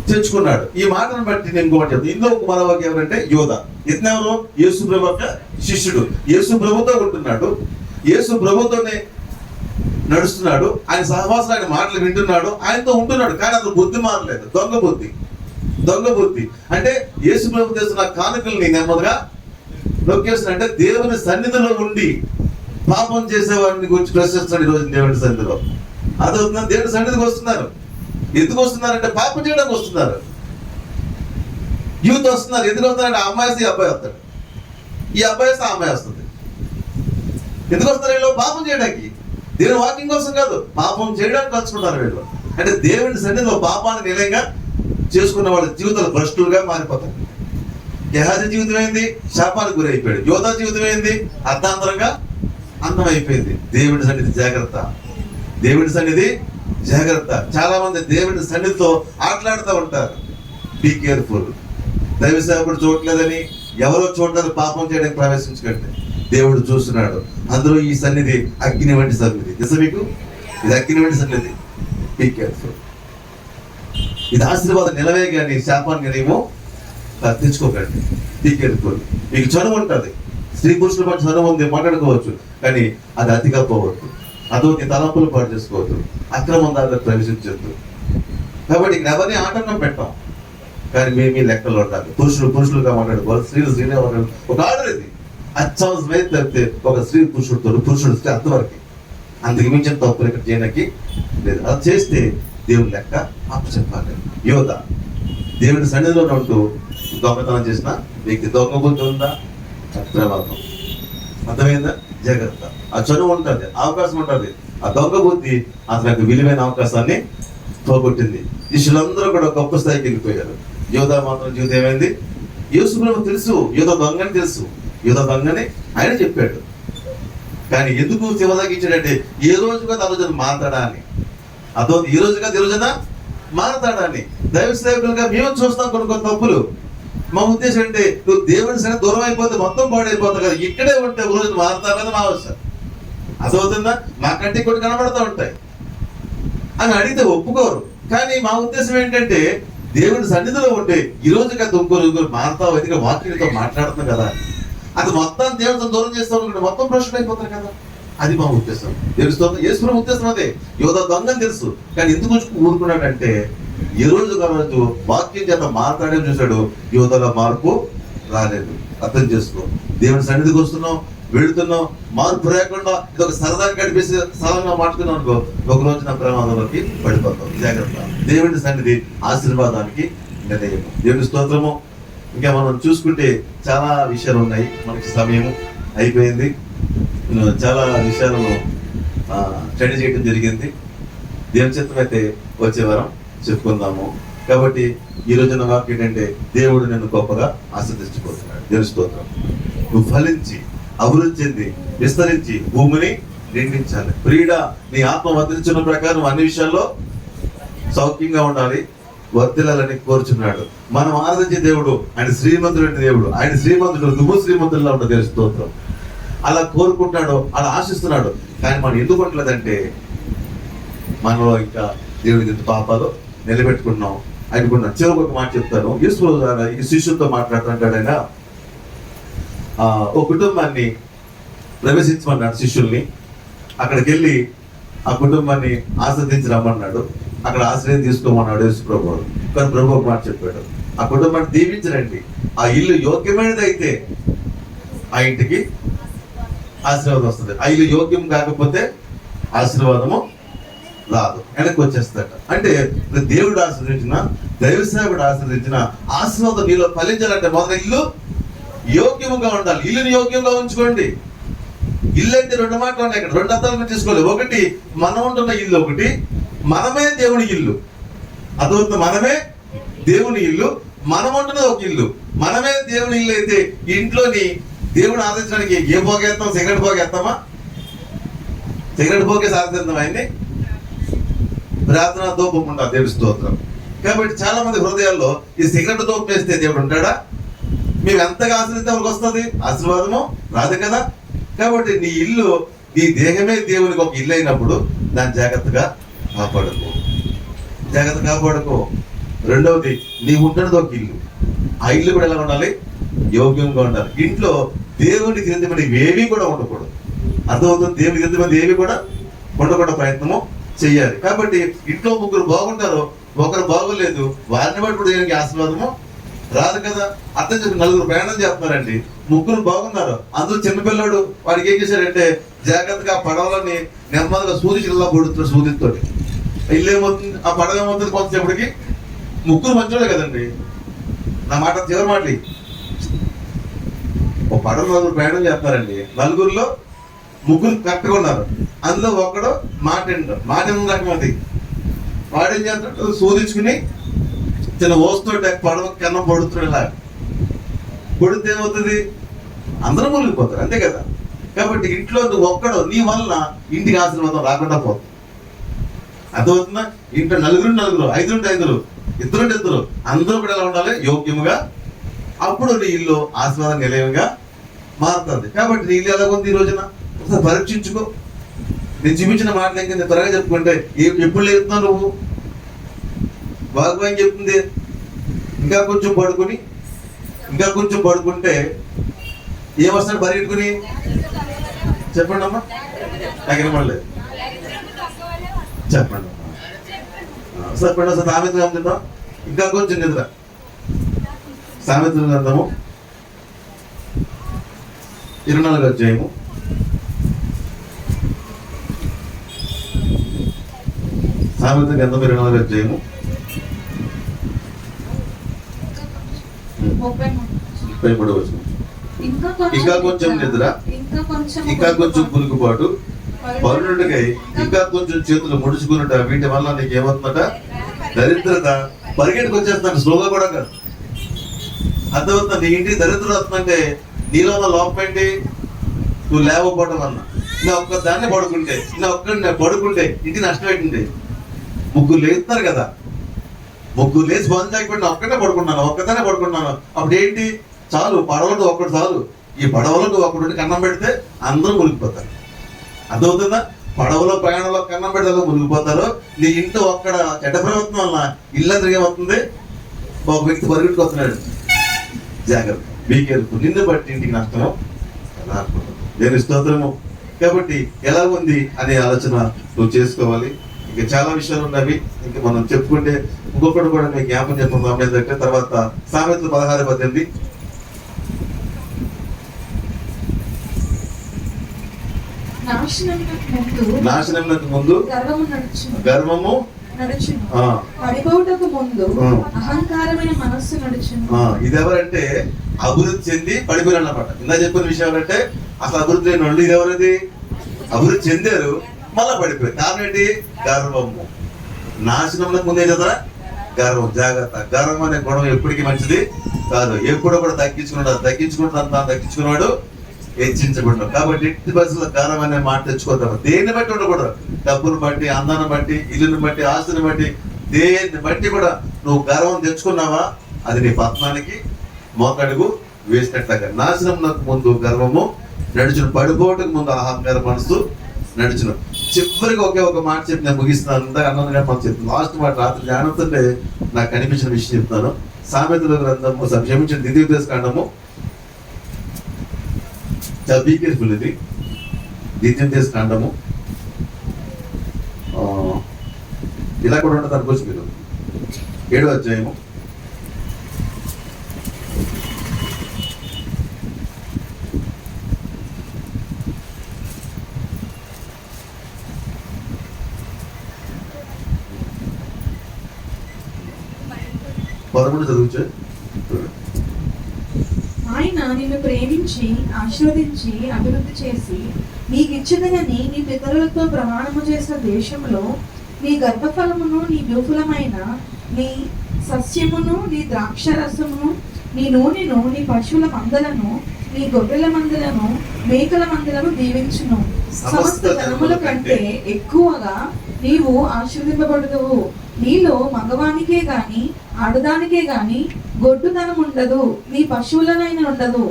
Speaker 1: తెచ్చుకున్నాడు. ఈ మాటను బట్టి నేను ఇంకొకటి చెప్తాను. ఇందులో మరొక ఎవరంటే యోధ. ఇతనెవరు? యేసు ప్రభు యొక్క శిష్యుడు. యేసు ప్రభుతో ఉంటున్నాడు, యేసు ప్రభుతోనే నడుస్తున్నాడు, ఆయన సహవాసం, ఆయన మాటలు వింటున్నాడు, ఆయనతో ఉంటున్నాడు. కానీ అతను బుద్ధి మారలేదు. దొంగ బుద్ధి అంటే యేసు ప్రభు చేస్తున్న కానుకల్ని నెమ్మదిగా నొక్కేస్తున్నా. అంటే దేవుని సన్నిధిలో ఉండి పాపం చేసేవారిని గురించి ప్రశ్నిస్తున్నాడు ఈరోజు దేవుని సన్నిధిలో. అదవుతున్నా దేవుని సన్నిధికి వస్తున్నారు. ఎందుకు వస్తున్నారంటే పాపం చేయడానికి వస్తున్నారు. యూత్ వస్తున్నారు. ఎందుకు వస్తున్నారంటే ఆ అమ్మాయి వస్తే ఈ అబ్బాయి వస్తాడు, ఈ అబ్బాయి వస్తే ఆ అమ్మాయి వస్తుంది. ఎందుకు వస్తారు వీళ్ళు? పాపం చేయడానికి. దేవుని వాక్యం కోసం కాదు, పాపం చేయడానికి కలుసుకుంటారు వీళ్ళు. అంటే దేవుని సన్నిధిలో పాపాన్ని నిలయంగా చేసుకున్న వాళ్ళ జీవితాలు భ్రష్టులుగా మారిపోతాయి. గెహాజీ జీవితం ఏంది? శాపానికి గురైపోయాడు. యోధా జీవితం ఏంది? అర్ధాంతరంగా అందమైపోయింది. దేవుని సన్నిధి జాగ్రత్త. చాలా మంది దేవుని సన్నిధితో ఆటలాడుతూ ఉంటారు. Be careful. దైవ సేవకుడు చూడలేదని ఎవరో చూడలేదు పాపం చేయడానికి ప్రవేశించకండి. దేవుడు చూస్తున్నాడు. అందులో ఈ సన్నిధి అగ్ని వంటి సన్నిధి. తెలుసా మీకు? ఇది అగ్ని వంటి సన్నిధి. Be careful. ఇది ఆశీర్వాదం నిలవే కానీ శాపాన్ని నేనేమో తెచ్చుకోకండి. Be careful. మీకు చనువు ఉంటుంది, స్త్రీ పురుషుల పట్ల చనువు ఉంది, మాట్లాడుకోవచ్చు, కానీ అది అతిగా పోవద్దు. అదొక తలంపులు పాటు చేసుకోవద్దు, అక్రమం దాంట్లో ప్రవేశించద్దు. కాబట్టి ఇక్కడ ఎవరిని ఆటంకం పెట్టాం, కానీ మీ లెక్కలు ఉండాలి. పురుషులుగా మాట్లాడుకోవాలి, స్త్రీలుగా మాట్లాడు. ఒక ఆర్డర్ ఇది. అత్యవసరమైతే తప్పితే ఒక స్త్రీ పురుషుడు స్త్రీ అంతవరకు, అంతకు మించిన తప్పులు ఇక్కడ చేయడానికి లేదు. అది చేస్తే దేవుని లెక్క అప్పచెప్పాలి. యోధ దేవుని సన్నిధిలో ఉంటూ దొంగతనం చేసిన వ్యక్తి. దొంగ బుద్ధి ఉందా? ప్రమాదం. అర్థమైందా? జాగ్రత్త. ఆ చనువు ఉంటుంది, అవకాశం ఉంటుంది. ఆ దొంగ బుద్ధి అతనికి విలువైన అవకాశాన్ని పోగొట్టింది. శిష్యులందరూ కూడా గొప్ప స్థాయికి వెళ్ళిపోయారు. యోధ మాత్రం జీవితం ఏమైంది? యేసు ప్రభు తెలుసు, యోధ దొంగని ఆయన చెప్పాడు. కానీ ఎందుకు చివరికి ఇచ్చాడంటే ఏ రోజు కాదు ఆ రోజున మారతాడా అని. అదో ఈ రోజు కాదు ఈ రోజున మారతాడా అని. దైవ సేవకులుగా మేము చూస్తాం కొన్ని తప్పులు. మా ఉద్దేశం అంటే నువ్వు దేవుని సరే దూరం అయిపోతే మొత్తం పాడైపోతావు కదా, ఇక్కడే ఉంటే ఒక రోజు మారుతావు కదా. మా అవసరం అదవుతుందా? మా కంటికి కూడా కనబడతా ఉంటాయి అని అడిగితే ఒప్పుకోరు. కానీ మా ఉద్దేశం ఏంటంటే దేవుని సన్నిధిలో ఉంటే ఈ రోజు కదా ఇంకొరు మారుతావు, ఎందుకంటే వాక్యంతో మాట్లాడుతున్నాం కదా. అది మొత్తం దేవునితో దూరం చేస్తావు అనుకుంటే మొత్తం ప్రశ్న అయిపోతారు కదా. అది మా ఉద్దేశం. తెలుస్తుంది యేసు ఉద్దేశం అదే. యోధ దొంగని తెలుసు, కానీ ఎందుకు ఊరుకున్నాడంటే ఈ రోజు రోజు వాక్యం చేత మాట్లాడే చూశాడు. యోధలో మార్పు రాలేదు. అర్థం చేసుకో. దేవుని సన్నిధికి వస్తున్నాం, వెళుతున్నాం, మార్పు లేకుండా ఇది ఒక సరదాగా గడిపేసి సరళంగా మాట్లాడుతున్నాం అనుకో, ఒక రోజు నా ప్రమాదంలోకి పడిపోతాం. జాగ్రత్త. దేవుని సన్నిధి ఆశీర్వాదానికి నిర్ణయం. దేవుని స్తోత్రము. ఇంకా మనం చూసుకుంటే చాలా విషయాలు ఉన్నాయి. మనకి సమయం అయిపోయింది. చాలా విషయాలను స్టడీ చేయడం జరిగింది. దేవుని చిత్తం అయితే వచ్చే వారం చెప్పుకుందాము. కాబట్టి ఈ రోజున వాక్యం ఏంటంటే దేవుడు నిన్ను గొప్పగా ఆశీర్వదించబోతున్నాడు. దేవుని స్తోత్రం. నువ్వు ఫలించి అభివృద్ధి చెంది విస్తరించి భూమిని నిండించాలి. ప్రియుడా, నీ ఆత్మ వర్ధించిన ప్రకారం అన్ని విషయాల్లో సౌఖ్యంగా ఉండాలి, వర్ధిల్లాలని కోరుచున్నాడు. మనం ఆరాధించే దేవుడు ఆయన శ్రీమంతుడు. ఆయన శ్రీమంతుడు, నువ్వు శ్రీమంతుల్లో ఉంటావు. దేవుని స్తోత్రం. అలా కోరుకుంటాడు, అలా ఆశిస్తున్నాడు. కానీ మనం ఎందుకు ఉండలేదంటే మనలో ఇంకా దేవుడి పాపాలు నిలబెట్టుకున్నాం అనుకున్నాం. చివరికి ఒక మాట చెప్తాను. ఈ శిష్యులతో మాట్లాడుతుంటాడు ఆయన. ఓ కుటుంబాన్ని ప్రవేశించమన్నాడు శిష్యుల్ని. అక్కడికి వెళ్ళి ఆ కుటుంబాన్ని ఆశ్రదించి రమ్మన్నాడు. అక్కడ ఆశ్రయం తీసుకోమన్నాడు యేసు ప్రభు. కానీ ప్రభు ఒక మాట చెప్పాడు, ఆ కుటుంబాన్ని దీవించరండి. ఆ ఇల్లు యోగ్యమైనది అయితే ఆ ఇంటికి ఆశీర్వాదం వస్తుంది. ఆ ఇల్లు యోగ్యం కాకపోతే ఆశీర్వాదము రాదు, వెనక్కి వచ్చేస్తాట. అంటే దేవుడు ఆశీర్వదించిన, దైవ సేవకుడు ఆశీర్వదించిన ఆశీర్వాదం నీలో ఫలించాలంటే మొదటి ఇల్లు యోగ్యముగా ఉండాలి. ఇల్లుని యోగ్యంగా ఉంచుకోండి. ఇల్లు అంటే రెండు మాటలు ఉన్నాయి, ఇక్కడ రెండు అర్థాలు తీసుకోవాలి. ఒకటి మనం ఉంటున్న ఇల్లు, ఒకటి మనమే దేవుని ఇల్లు. అదవుతుంది, మనమే దేవుని ఇల్లు, మనం ఉంటున్నది ఒక ఇల్లు. మనమే దేవుని ఇల్లు అయితే ఇంట్లోని దేవుని ఆదరించడానికి ఏ పోగేస్తాం? సిగరెట్ పోగేస్తామా? సిగరెట్ పోగే సాధిద్దాం ఆయన్ని. ప్రార్థన ధూపం ఉండాలి, దేవుడి స్తోత్రం. కాబట్టి చాలా మంది హృదయాల్లో ఈ సిగరెట్ ధూపం వేస్తే దేవుడు ఉంటాడా? మేము ఎంతగా ఆశ్రయిస్తే వాళ్ళకి వస్తుంది ఆశీర్వాదము? రాదు కదా. కాబట్టి నీ ఇల్లు, నీ దేహమే దేవునికి ఒక ఇల్లు అయినప్పుడు దాన్ని జాగ్రత్తగా కాపాడుకో, జాగ్రత్త కాపాడుకో. రెండవది, నీ ఉంటున్నది ఒక ఇల్లు, ఆ ఇల్లు కూడా ఎలా ఉండాలి? యోగ్యంగా ఉండాలి. ఇంట్లో దేవునికి విరుద్ధమైనవి ఏవి కూడా ఉండకూడదు. అర్థమవుతుంది? దేవునికి విరుద్ధమైనది ఏవి కూడా ఉండకుండా ప్రయత్నము చెయ్యాలి. కాబట్టి ఇంట్లో ముగ్గురు బాగుంటారు, ఒకరు బాగోలేదు, వారిని బట్టి కూడా దేవునికి ఆశీర్వాదము రాదు కదా. అర్థం చెప్పి నలుగురు ప్రయాణం చేస్తున్నారండి, ముగ్గురు బాగున్నారు, అందులో చిన్నపిల్లాడు. వాడికి ఏం చేశాడంటే జాగ్రత్తగా పడవలని నెమ్మదిగా సూదిలా పొడుతున్నాడు సూదితో. ఇల్లు ఏమవుతుంది? ఆ పడవ ఏమవుతుంది? కొంతసేపటికి ముగ్గురు మంచోడే కదండి. నా మాట చివరి మాటలు, ఒక పడవ నలుగురు ప్రయాణం చేస్తున్నారండి, నలుగురిలో ముగ్గురు కరెక్ట్గా ఉన్నారు, అందులో ఒకడు మాట రకం అది. వాడేం చేస్తాడు? సూదించుకుని చిన్న ఓస్తుంటే పడవ కన్నం పడుతున్నాడు. ఇలా పొడితే ఏమవుతుంది? అందరూ మునిగిపోతారు, అంతే కదా. కాబట్టి ఇంట్లో నువ్వు ఒక్కడు, నీ వల్ల ఇంటికి ఆశీర్వాదం రాకుండా పోతుంది. అర్థమవుతుందా? ఇంట్లో నలుగురు, ఐదురు, ఇద్దరు, అందరూ కూడా ఎలా ఉండాలి? యోగ్యముగా. అప్పుడు నీ ఇల్లు ఆశీర్వాదం నిలయంగా మారుతుంది. కాబట్టి నీ ఇల్లు ఎలా ఉంది ఈ రోజున? ఒకసారి పరీక్షించుకో. నేను చూపించిన మాటలు ఇంకా త్వరగా చెప్పుకుంటే ఎప్పుడు లేస్తున్నావు నువ్వు? వాగ్వాన్ చెప్తుంది ఇంకా కొంచెం పడుకుంటే ఏమొస్తాడు పరిగెట్టుకుని? చెప్పండి అమ్మా, నాకు వినపడలేదు. చెప్పండి అమ్మా, చెప్పండి. అసలు సామెత గమనిద్దాం. ఇంకా కొంచెం నిద్ర. సామెతలు గ్రంథము 24వ అధ్యాయము. సామెత గ్రంథం 24వ అధ్యాయము 33వ వచనం. ఇంకా కొంచెం నిద్ర, ఇంకా కొంచెం పులుకుబాటు, పరుణుడికై ఇంకా కొంచెం చేతులు ముడుచుకున్నట, వీటి వల్ల నీకు ఏమవుతుందట? దరిద్రత. పరిగెట్టుకు వచ్చేస్తాను, స్లోగా కూడా కాదు. అర్థమవుతుంది? నీ ఇంటికి దరిద్రత వస్తుందంటే నీలో ఉన్న లోపం ఏంటి? నువ్వు లేవకపోవడం వల్ల. నా ఒక్కదాన్ని పడుకుంటే ఇంటి నష్టం ఏంటండి? ముగ్గురు లేస్తున్నారు కదా, ముగ్గురు లేచి బంద్ చేయకుండా ఒక్కదానే పడుకున్నాను. అప్పుడు ఏంటి? చాలు, పడవలో ఒక్కడు చాలు. ఈ పడవలో నువ్వు ఒక్కడు కన్నం పెడితే అందరూ మునిగిపోతారు. అర్థమవుతుందా? పడవలో ప్రయాణంలో కన్నం పెడితే మునిగిపోతారు. నీ ఇంట్లో ఒక్కడ చెడ్డ ప్రవర్తన వల్ల ఇల్లందరూ ఏమవుతుంది? ఒక వ్యక్తి పరిగెట్టుకొస్తున్నాడు. జాగ్రత్త, బీ కేర్ఫుల్. నిన్ను బట్టి ఇంటికి నష్టం ఎలా అనుకుంటుంది? నేను స్తోత్రము. కాబట్టి ఎలా ఉంది అనే ఆలోచన నువ్వు చేసుకోవాలి. ఇంకా చాలా విషయాలు ఉన్నవి, ఇంకా మనం చెప్పుకుంటే ఇంకొకటి కూడా మీకు జ్ఞాపకం చెప్పుకుందాం. ఏంటంటే తర్వాత సామెతలు 16:18. నాశనమునకు ముందు గర్వము నడుచును,
Speaker 3: పడిపోవుటకు ముందు అహంకారమైన మనస్సు నడుచును.
Speaker 1: ఇది ఎవరంటే అభివృద్ధి చెంది పడిపోయిన అన్నమాట. ఇందా చెప్పిన విషయం ఏంటంటే అసలు అభివృద్ధి లేని వాళ్ళు. ఇది ఎవరది? అభివృద్ధి చెందారు, మళ్ళా పడిపోయారు. కారణం ఏంటి? గర్వము. నాశనమునకు ముందే కదా గర్వం. జాగ్రత్త. గర్వం అనే గుణం ఎప్పటికీ మంచిది కాదు. ఎప్పుడో కూడా తగ్గించుకున్నాడు హెచ్చించబడినాడు. కాబట్టి ఎట్టి పరిస్థితుల్లో గర్వం అనే మాట తెచ్చుకోద్దాం. దేన్ని బట్టి ఉండకూడదు. డబ్బును బట్టి, అందాన్ని బట్టి, ఇల్లుని బట్టి, ఆస్తిని బట్టి, దేన్ని బట్టి కూడా నువ్వు గర్వం తెచ్చుకున్నావా అది నీ పత్నానికి మోకడుగు వేసినట్లుగా. నాశనమునకు ముందు గర్వము నడుచును, పడిపోవటకు ముందు అహంకార మనసు నడుచును. చివరికి ఒక మాట చెప్పి నేను ముగిస్తున్నాను. ఇందాక అన్నగా మనం చెప్తాను. లాస్ట్ మాట రాత్రి ధ్యానంతో నాకు కనిపించిన విషయం చెప్తాను. సామెతల గ్రంథము, క్షమించిన ద్వితీయోపదేశకాండము, చాలా బీ కేర్ఫుల్. ఇది ద్వితీయోపదేశకాండము ఇలా కూడా ఉంటుంది అనుకోవచ్చు మీరు. 7వ అధ్యాయము 7వ 11 చదువుచే.
Speaker 3: ఆయన నిన్ను ప్రేమించి ఆశీర్వదించి అభివృద్ధి చేసి నీకిచ్చినదని నీ పితరులతో ప్రమాణము చేసిన దేశంలో నీ గర్భఫలమును నీ ద్యూఫలమైన నీ సస్యమును నీ ద్రాక్షరసమును నీ నూనెను నీ పశువుల మందలను నీ గొర్రెల మందలను మేకల మందలను దీవించును. సమస్త ధనముల కంటే ఎక్కువగా నీవు ఆశీర్వదింపబడదువు. నీలో మగవానికే గాని ఆడదానికే గాని గొడ్డుదనం ఉండదు, నీ పశువులనైనా ఉండదు.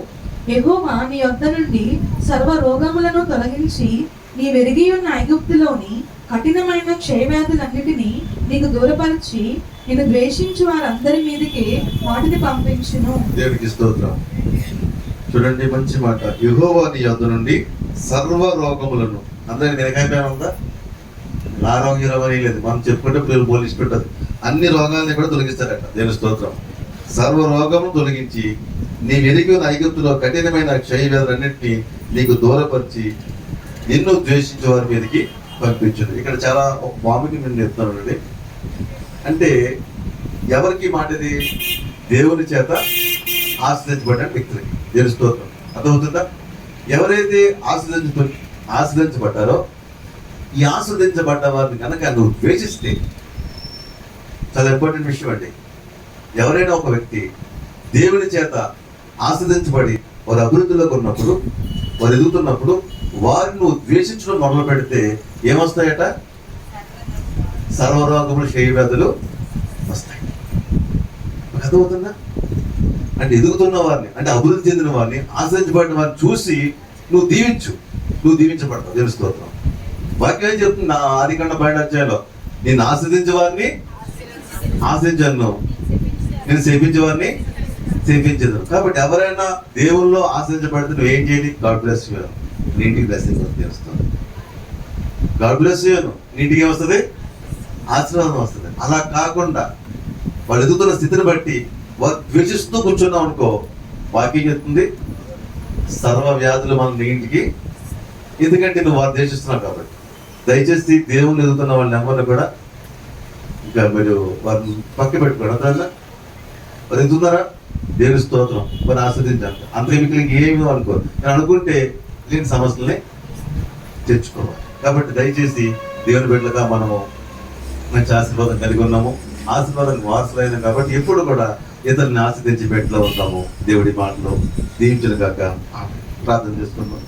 Speaker 3: యెహోవా నీ యొద్ద నుండి సర్వ రోగములను తొలగించి నీ వెరిగి ఉన్న ఐగుప్తులోని కఠినమైన క్షయవ్యాధులన్నిటినీ నీకు దూరపరిచి నిన్ను ద్వేషించు వారందరి మీదకి వాటిని పంపించును.
Speaker 1: దేవునికి స్తోత్రం. చూడండి మంచి మాట. యెహోవా నీ యొద్ద నుండి సర్వ రోగములను, అందరికి నిరకాయ ఉందా? ఆరోగ్యం అని లేదు, మనం చెప్పుకుంటే పిల్లలు పోలీసు పెట్టదు. అన్ని రోగాలని కూడా తొలగిస్తారట. దేవుని స్తోత్రం. సర్వ రోగము తొలగించి నీ వెరిగి ఐగుప్తులో కఠినమైన క్షయవ్యాధులన్నింటినీ నీకు దూరపరిచి నిన్ను ద్వేషించే వారి మీదకి పంపించదు. ఇక్కడ చాలా ఒక మామికి నేను చెప్తానండి. అంటే ఎవరికి మాట ఇది? దేవుని చేత ఆశ్రయించబడిన వ్యక్తులకి. దేవుని స్తోత్రం. అర్థమవుతుందా? ఎవరైతే ఆశ్రయించబడ్డారో ఈ ఆస్వాదించబడ్డ వారిని కనుక నువ్వు ద్వేషిస్తే, చాలా ఇంపార్టెంట్ విషయం అండి. ఎవరైనా ఒక వ్యక్తి దేవుని చేత ఆస్వాదించబడి వారు అభివృద్ధిలోకి ఉన్నప్పుడు, వారు ఎదుగుతున్నప్పుడు వారిని నువ్వు ద్వేషించడం మొదలు పెడితే ఏమొస్తాయట? సర్వరోగములు క్షయవ్యాధులు వస్తాయి. అర్థమవుతుందా? అంటే ఎదుగుతున్న వారిని, అంటే అభివృద్ధి చెందిన వారిని, ఆశ్రయించబడిన వారిని చూసి నువ్వు దీవించు, నువ్వు దీవించబడతావు. దేవుని స్తోత్రం. వాక్యం ఏం చెప్తుంది? నా ఆదికాండ 12వ అధ్యాయంలో నేను ఆశ్రదించే వారిని ఆశ్రయించను, నేను సేవించే వారిని సేవించదు. కాబట్టి ఎవరైనా దేవుల్లో ఆశ్రయించబడితే నువ్వు ఏం చేయాలి? God bless you. నీ ఇంటికి బ్లెస్సింగ్ వస్తుంది. God bless you. నీ ఇంటికి ఏమొస్తుంది? ఆశీర్వాదం వస్తుంది. అలా కాకుండా వాళ్ళు ఎదుగుతున్న స్థితిని బట్టి వారు ద్వేషిస్తూ కూర్చున్నాం అనుకో, వాక్యం చెప్తుంది సర్వ వ్యాధులు మన నీ ఇంటికి. ఎందుకంటే నువ్వు వారు ద్వేషిస్తున్నావు కాబట్టి. దయచేసి దేవుని ఎదుగుతున్న వాళ్ళని ఎవరిని కూడా ఇంకా మీరు వారిని పక్క పెట్టుకోండి. అంతా వారు ఎదుగుతున్నారా? దేవుని స్తోత్రం. వారిని ఆస్వాదించాలి. అంతకు ఏమి అనుకో. నేను అనుకుంటే లేని సమస్యల్ని తెచ్చుకోవాలి. కాబట్టి దయచేసి దేవుని బిడ్డలుగా మనము మంచి ఆశీర్వాదం కలిగి ఉన్నాము, ఆశీర్వాదానికి వారసులైన కాబట్టి ఎప్పుడు కూడా ఇతరుని ఆశీర్వదించి బిడ్డలో ఉంటాము. దేవుడి మాటలు దీవించను కాక. ప్రార్థన చేసుకుందాం.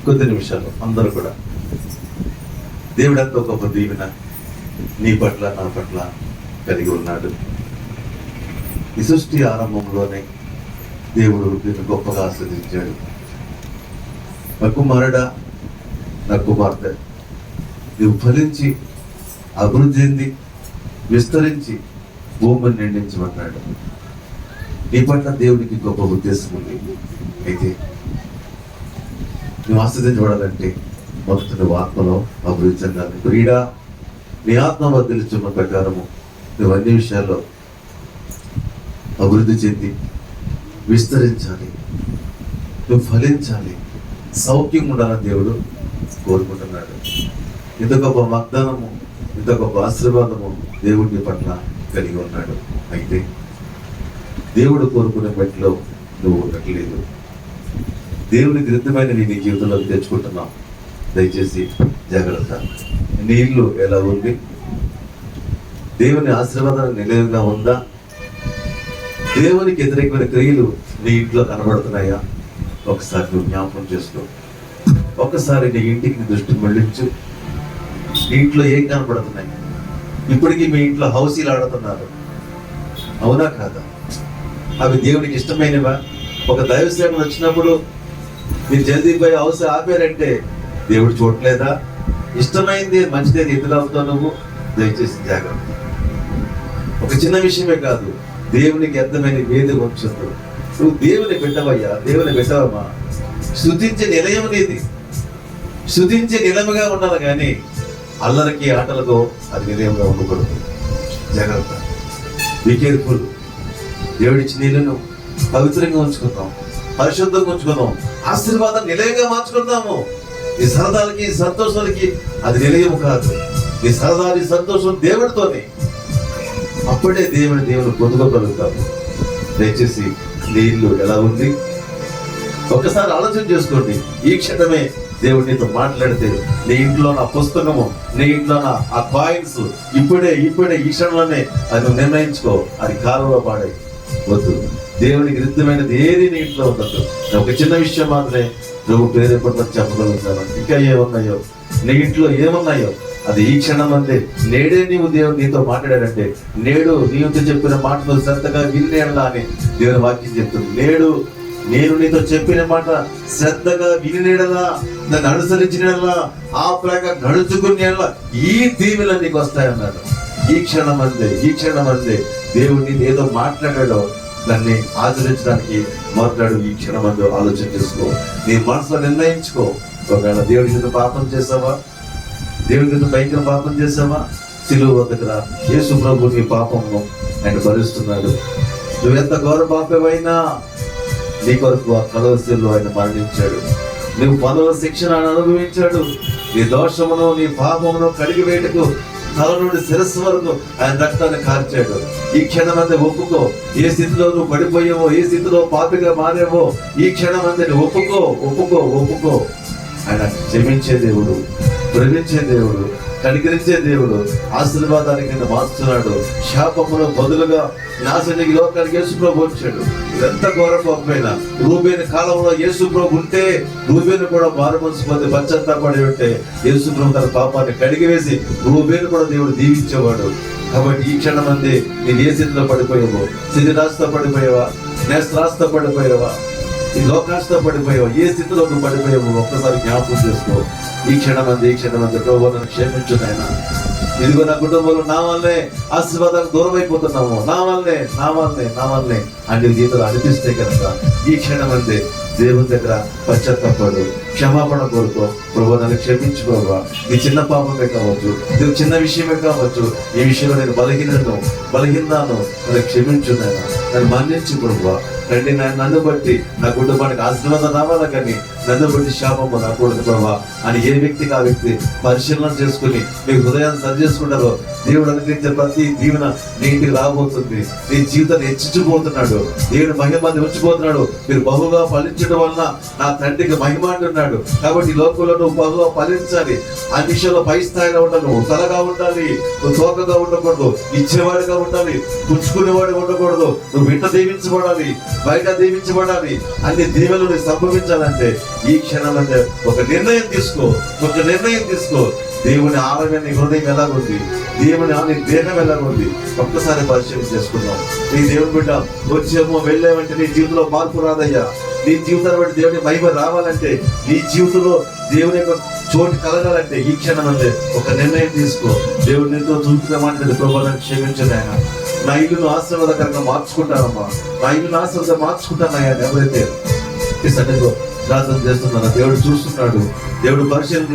Speaker 1: కొద్ది నిమిషాలు అందరూ కూడా దేవుడు ఎంతో గొప్ప దీవెన నీ పట్ల నా పట్ల కలిగి ఉన్నాడు. ఈ సృష్టి ఆరంభంలోనే దేవుడు నిన్ను గొప్పగా ఆస్వాదించాడు. నా కుమారుడా, నా కుమార్తె, నువ్వు ఫలించి అభివృద్ధి చెంది విస్తరించి భూమిని నిండించమన్నాడు. నీ పట్ల దేవుడికి గొప్ప ఉద్దేశం ఉంది. అయితే నువ్వు ఆస్వాదించబడాలంటే మొదట నువ్వు ఆత్మలో అభివృద్ధి చెందాలి. క్రీడా నీ ఆత్మ వర్ధిల్చున్న ప్రకారము నువ్వు అన్ని విషయాల్లో అభివృద్ధి చెంది విస్తరించాలి, నువ్వు ఫలించాలి, సౌఖ్యం ఉండాలని దేవుడు కోరుకుంటున్నాడు. ఇంత గొప్ప వాగ్దానము, ఇంత గొప్ప ఆశీర్వాదము దేవుడి పట్ల కలిగి ఉన్నాడు. అయితే దేవుడు కోరుకునే బట్టిలో నువ్వు ఉండట్లేదు. దేవుని విరుద్ధమైన నీ జీవితంలోకి తెచ్చుకుంటున్నావు. దయచేసి జాగ్రత్త. నీ ఇల్లు ఎలా ఉంది? దేవుని ఆశీర్వాదం నిలయంగా ఉందా? దేవునికి వ్యతిరేకమైన క్రియలు నీ ఇంట్లో కనబడుతున్నాయా? ఒకసారి నువ్వు జ్ఞాపకం చేసుకో. ఒక్కసారి నీ ఇంటికి నీ దృష్టి మళ్ళించు. నీ ఇంట్లో ఏం కనబడుతున్నాయి? ఇప్పటికీ మీ ఇంట్లో హౌసీలు ఆడుతున్నారు, అవునా కాదా? అవి దేవునికి ఇష్టమైనవా? ఒక దైవ సేవలు వచ్చినప్పుడు మీరు జల్దీ పోయి హౌస్ ఆపారంటే దేవుడు చూడలేదా? ఇష్టమైంది మంచిదేది ఎందుకు అవుతావు నువ్వు? దయచేసి జాగ్రత్త. ఒక చిన్న విషయమే కాదు, దేవునికి అర్థమైన వేది వంశంలో నువ్వు దేవుని బిడ్డవయ్యా, దేవుని బిడ్డవమ్మా. స్తుతించే నిలయం నీది. స్తుతించే నిలయముగా ఉండాలి, కానీ అల్లరికి ఆటలతో అది నిలయంగా ఉండకూడదు. జాగ్రత్త. Be careful. దేవుడిచ్చిన నీళ్ళను పవిత్రంగా ఉంచుకుందాం, పరిశుద్ధంగా ఉంచుకుందాం, ఆశీర్వాదం నిలయంగా మార్చుకుందాము. ఈ సరదాలకి సంతోషాలకి అది నిలయము కాదు. నీ సరదా నీ సంతోషం దేవుడితోనే. అప్పుడే దేవుని పొందుకోగలుగుతాము. దయచేసి నీ ఇల్లు ఎలా ఉంది ఒక్కసారి ఆలోచన చేసుకోండి. ఈ క్షణమే దేవుడు నీతో మాట్లాడితే నీ ఇంట్లో నా పుస్తకము, నీ ఇంట్లో నా ఆ కాయిన్స్ ఇప్పుడే ఈ క్షణంలోనే అది నువ్వు నిర్ణయించుకో. అది కాలంలో పాడే వద్దు. దేవునికి రిద్ధమైనది ఏది నీ ఇంట్లో ఉండదు. ఒక చిన్న విషయం మాత్రమే నువ్వు ప్రేరేపడమని చెప్పగలుగుతాను. ఇంకా ఏమున్నాయో నీ ఇంట్లో ఏమున్నాయో అది ఈ క్షణం అంతే. నేడే దేవుడు నీతో మాట్లాడాడంటే నేడు నీతో చెప్పిన మాటలు శ్రద్ధగా వినేలా అని దేవుని వాక్యం చెప్తుంది. నేడు నేను నీతో చెప్పిన మాట శ్రద్ధగా వినేలా, దాన్ని అనుసరించినలా, ఆ ప్రకారం నడుచుకునేలా ఈ దీవెనలు నీకు వస్తాయన్నాడు. ఈ క్షణం అందే దేవుడు నీతో ఏదో మాట్లాడాడో దాన్ని ఆచరించడానికి మాట్లాడు. ఈ క్షణం అందు ఆలోచన చేసుకో, నీ మనసులో నిర్ణయించుకో. ఒకవేళ దేవుడి కింద పాపం చేసావా, దేవుడి కింద భయంకర పాపం చేసావా, సిలువ వద్దకు రా. యేసు ప్రభు నీ పాపంను ఆయన భరిస్తున్నాడు. నువ్వెంత ఘోర పాపమైనా నీ కొరకు ఆ కలవసిలో ఆయన మరణించాడు. నువ్వు పనుల శిక్షణ ఆయన అనుభవించాడు. నీ దోషమును నీ పాపమును కడిగి వేటకు తల నుండి శిరస్సు వరకు ఆయన రక్తాన్ని కార్చాడు. ఈ క్షణం అంతే ఒప్పుకో. ఏ స్థితిలో నువ్వు పడిపోయావో, ఏ స్థితిలో పాపిగా మారేవో ఈ క్షణం అంతే ఒప్పుకో. ఆయన క్షమించే దేవుడు, ప్రేమించే దేవుడు, కనికరించే దేవుడు, ఆశీర్వాదానికి కింద మార్చుతున్నాడు. శాపమును బదులుగా నాశనికి లోకానికి యేసు ప్రభు వచ్చాడు. ఇదంతా ఘోర పాపమైన రూబేను కాలంలో యేసు ప్రభు ఉంటే రూబేను కూడా మారు మనసు పొంది పశ్చాత్తాపడి ఉంటే యేసు ప్రభు తన పాపాన్ని కడిగివేసి రూబేను కూడా దేవుడు దీవించేవాడు. కాబట్టి ఈ క్షణం అందే నేను ఏ స్థితిలో పడిపోయావో, శరీరాస్తో పడిపోయావా, నేస్త్రాస్తో పడిపోయావా, ఈ లోకాస్తో పడిపోయావా, ఏ స్థితిలో నువ్వు పడిపోయావో ఒక్కసారి జ్ఞాపకం చేసుకో. ఈ క్షణం అందే ప్రభు నన్ను క్షమించు నాయనా. ఇదిగో నా కుటుంబంలో నా వల్లే ఆశీర్వాదాలకు దూరం అయిపోతున్నాము, నా వల్లే అని జీవితంలో అనిపిస్తే కనుక ఈ క్షణం అందే దేవుని దగ్గర పశ్చాత్తాపడు, క్షమాపణ కోరుకో. ప్రభు నన్ను క్షమించుకోవా. ఈ చిన్న పాపమే కావచ్చు, ఇది చిన్న విషయమే కావచ్చు, ఈ విషయంలో నేను బలహీనాను నన్ను క్షమించు నాయన, నన్ను మన్నించు ప్రభు. రండి నన్ను బట్టి నా కుటుంబానికి ఆశీర్వాదం రావాలా, కానీ నన్ను బట్టి శాపము రాకూడదు ప్రభా అని ఏ వ్యక్తికి ఆ వ్యక్తి పరిశీలన చేసుకుని మీ హృదయాన్ని సరి చేసుకుంటారో దేవుడు అనుగ్రహించే ప్రతి దీవెన నీ ఇంటికి రాబోతుంది. నీ జీవితాన్ని హెచ్చించబోతున్నాడు. దేవుడు మహిమాన్ని ఉంచిపోతున్నాడు. మీరు బహుగా ఫలించడం వలన నా తండ్రికి మహిమ అంటున్నాడు. కాబట్టి ఈ లోకంలో నువ్వు బహుగా ఫలించాలి. ఆ విషయంలో పై స్థాయిలో ఉండాలి. నువ్వు తలగా ఉండాలి, నువ్వు తోకగా ఉండకూడదు, ఇచ్చేవాడిగా ఉండాలి, పుచ్చుకునేవాడిగా ఉండకూడదు. నువ్వు ఇంట దీవించబడాలి, బయట దీవించబడాలి. అన్ని దీవెనలు సంభవించాలంటే ఈ క్షణం అంటే ఒక నిర్ణయం తీసుకో. దేవుని ఆలయం నీ హృదయం ఎలాగుంది, దేవుని దేహం ఎలాగుంది ఒక్కసారి పరిశీలన చేసుకుందాం. నీ దేవుని బిడ్డ వచ్చేమో వెళ్ళామంటే నీ జీవితంలో మార్పు రాదయ్యా. నీ జీవితాన్ని బట్టి దేవుని మహిమ రావాలంటే, నీ జీవితంలో దేవుని యొక్క చోటు కలగాలంటే ఈ క్షణం అంటే ఒక నిర్ణయం తీసుకో. దేవుడు నీతో చూపుతామంటే ప్రభావాన్ని క్షమించను ఆయన. నా ఇల్లును ఆశీర్వాదకరంగా మార్చుకుంటానమ్మా, నా ఇల్లును ఆశీర్వాదం మార్చుకుంటానయ్యా. ఎవరైతే ఈ సన్నిధిలో ప్రార్థన చేస్తున్నాడు, దేవుడు చూస్తున్నాడు, దేవుడు పరిశీలన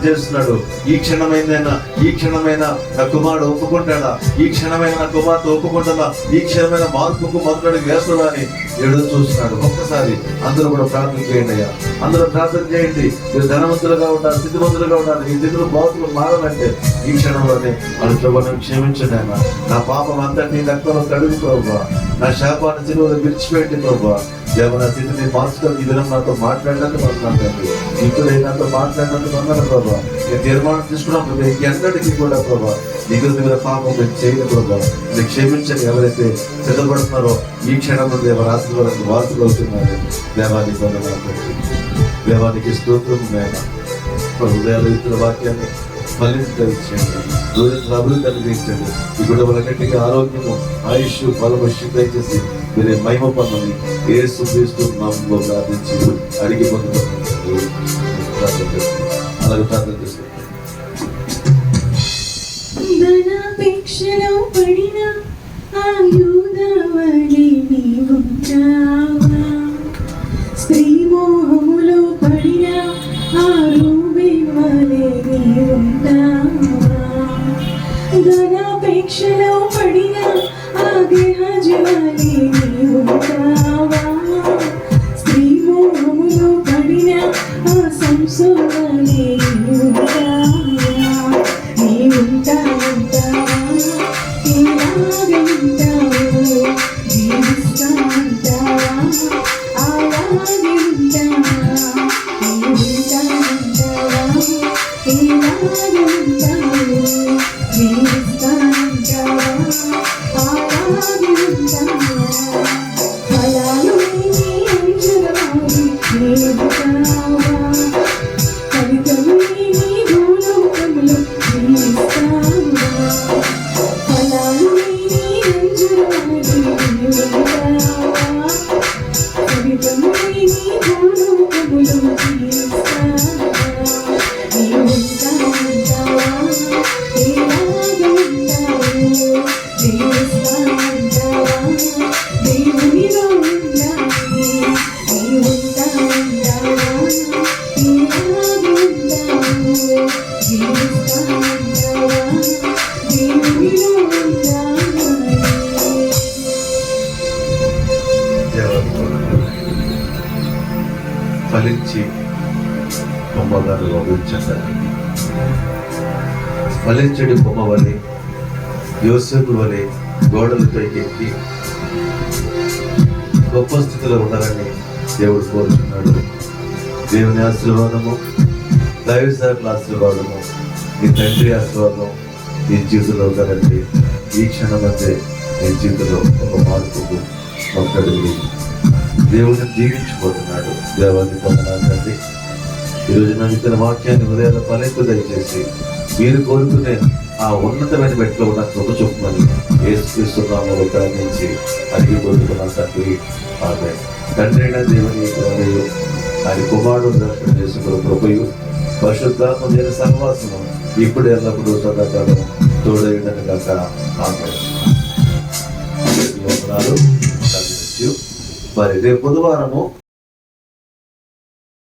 Speaker 1: చేస్తున్నాడు. ఈ క్షణమైన నా కుమారుడు ఒప్పుకుంటాడా, ఈ క్షణమైన నా కుమార్తె ఒప్పుకుంటాడా, ఈ క్షణమైన మార్పుకు మొదటి వేస్తుందా అని దేవుడు చూస్తున్నాడు. ఒక్కసారి అందరూ కూడా ప్రార్థన చేయండి అయ్యా. అందరూ ప్రార్థన చేయండి. మీరు ధనవంతులుగా ఉండాలి, స్థితివంతులుగా ఉండాలి. ఈ స్థితిలో బాధలు మారాలంటే ఈ క్షణంలోనే వాళ్ళు ప్రభావం క్షమించండి ఆయన. నా పాపం అంతటి రక్తంలో కడుగు ప్రభావ, నా శాపాన్ని సిలువలో విడిచిపెట్టి ప్రభావ. దేవ నా స్థితిని మార్చుకొని ఈ దినం నాతో మాట్లాడినందుకు అన్నాను, ఇప్పుడు నాతో మాట్లాడినందుకు అన్నాను ప్రభావ. నేను తీర్మానం తీసుకున్నప్పుడు ఎన్నటికీ కూడా ప్రభావ నీ మీద పాపం చేయని ప్రభావ నేను క్షమించండి. ఎవరైతే సిద్ధపడుతున్నారో ఈ క్షణంలో దేవ ఆశీర్వాదానికి వారసులు అవుతున్నారు. దేవానికి స్తోత్రం నాయన. హృదయాలు ఇతర వాక్యాన్ని ఫలించండి, అభివృద్ధి అనుగ్రహించండి. ఈ కుటుంబాలన్నింటికి ఆరోగ్యము, ఆయుష్, బలము, దయచేసి మీరే మహిమ పొందని యేసు క్రీస్తు నామములో ప్రార్థించి అడిగి పొందుతున్నాను. అలాగే ప్రార్థన చేస్తున్నాను.
Speaker 3: ధనాపేక్షలో పడిన ఆ యూదావళి నీవుంటావా, స్త్రీ మోహములో పడిన ఆ రూబేవళి నీవుంటావా, ధనాపేక్షలో పడిన ఆ గెహజీ నీవుంటావా, స్త్రీ మోహములో పడిన ఆ సంసోని నీవుంటావా.
Speaker 1: ఫలించి బొమ్మగారు అభివృద్ధి ఫలించడి బొమ్మ వలె యోసేపు వలె గోడలు పైకెక్కి గొప్ప స్థితిలో ఉండాలని దేవుడు కోరుచున్నాడు. దేవుని ఆశీర్వాదము, దైవ సేవకుల ఆశీర్వాదము, నీ తండ్రి ఆశీర్వాదం నీ జీవితంలో ఉండాలంటే ఈ క్షణం అంటే నీ జీవితంలో ఒక మార్పుకు ఒక్కడికి దేవుడిని దీవించిపోతున్నాడు. దేవాన్ని పొందనాలండి. ఈరోజు నన్ను ఇతర వాక్యాన్ని హృదయాల ఫలింపు దయచేసి మీరు కోరుకునే ఆ ఉన్నతమైన మెట్లో ఉన్న కృప చూపమని యేసుక్రీస్తునామములో ప్రార్థించి అడిగి కోరుకున్న తండ్రి ఆమేన్. తండ్రి అయిన దేవుని ప్రేమయు ఆయన కుమారుడు దర్శనం చేసుకున్న కృపయు పరిశుద్ధాత్మ దేవుని సహవాసము ఇప్పుడు ఎల్లప్పుడూ సదాకాలం తోడైందని కాక ఆమేన్. మరి రేపు బుధవారము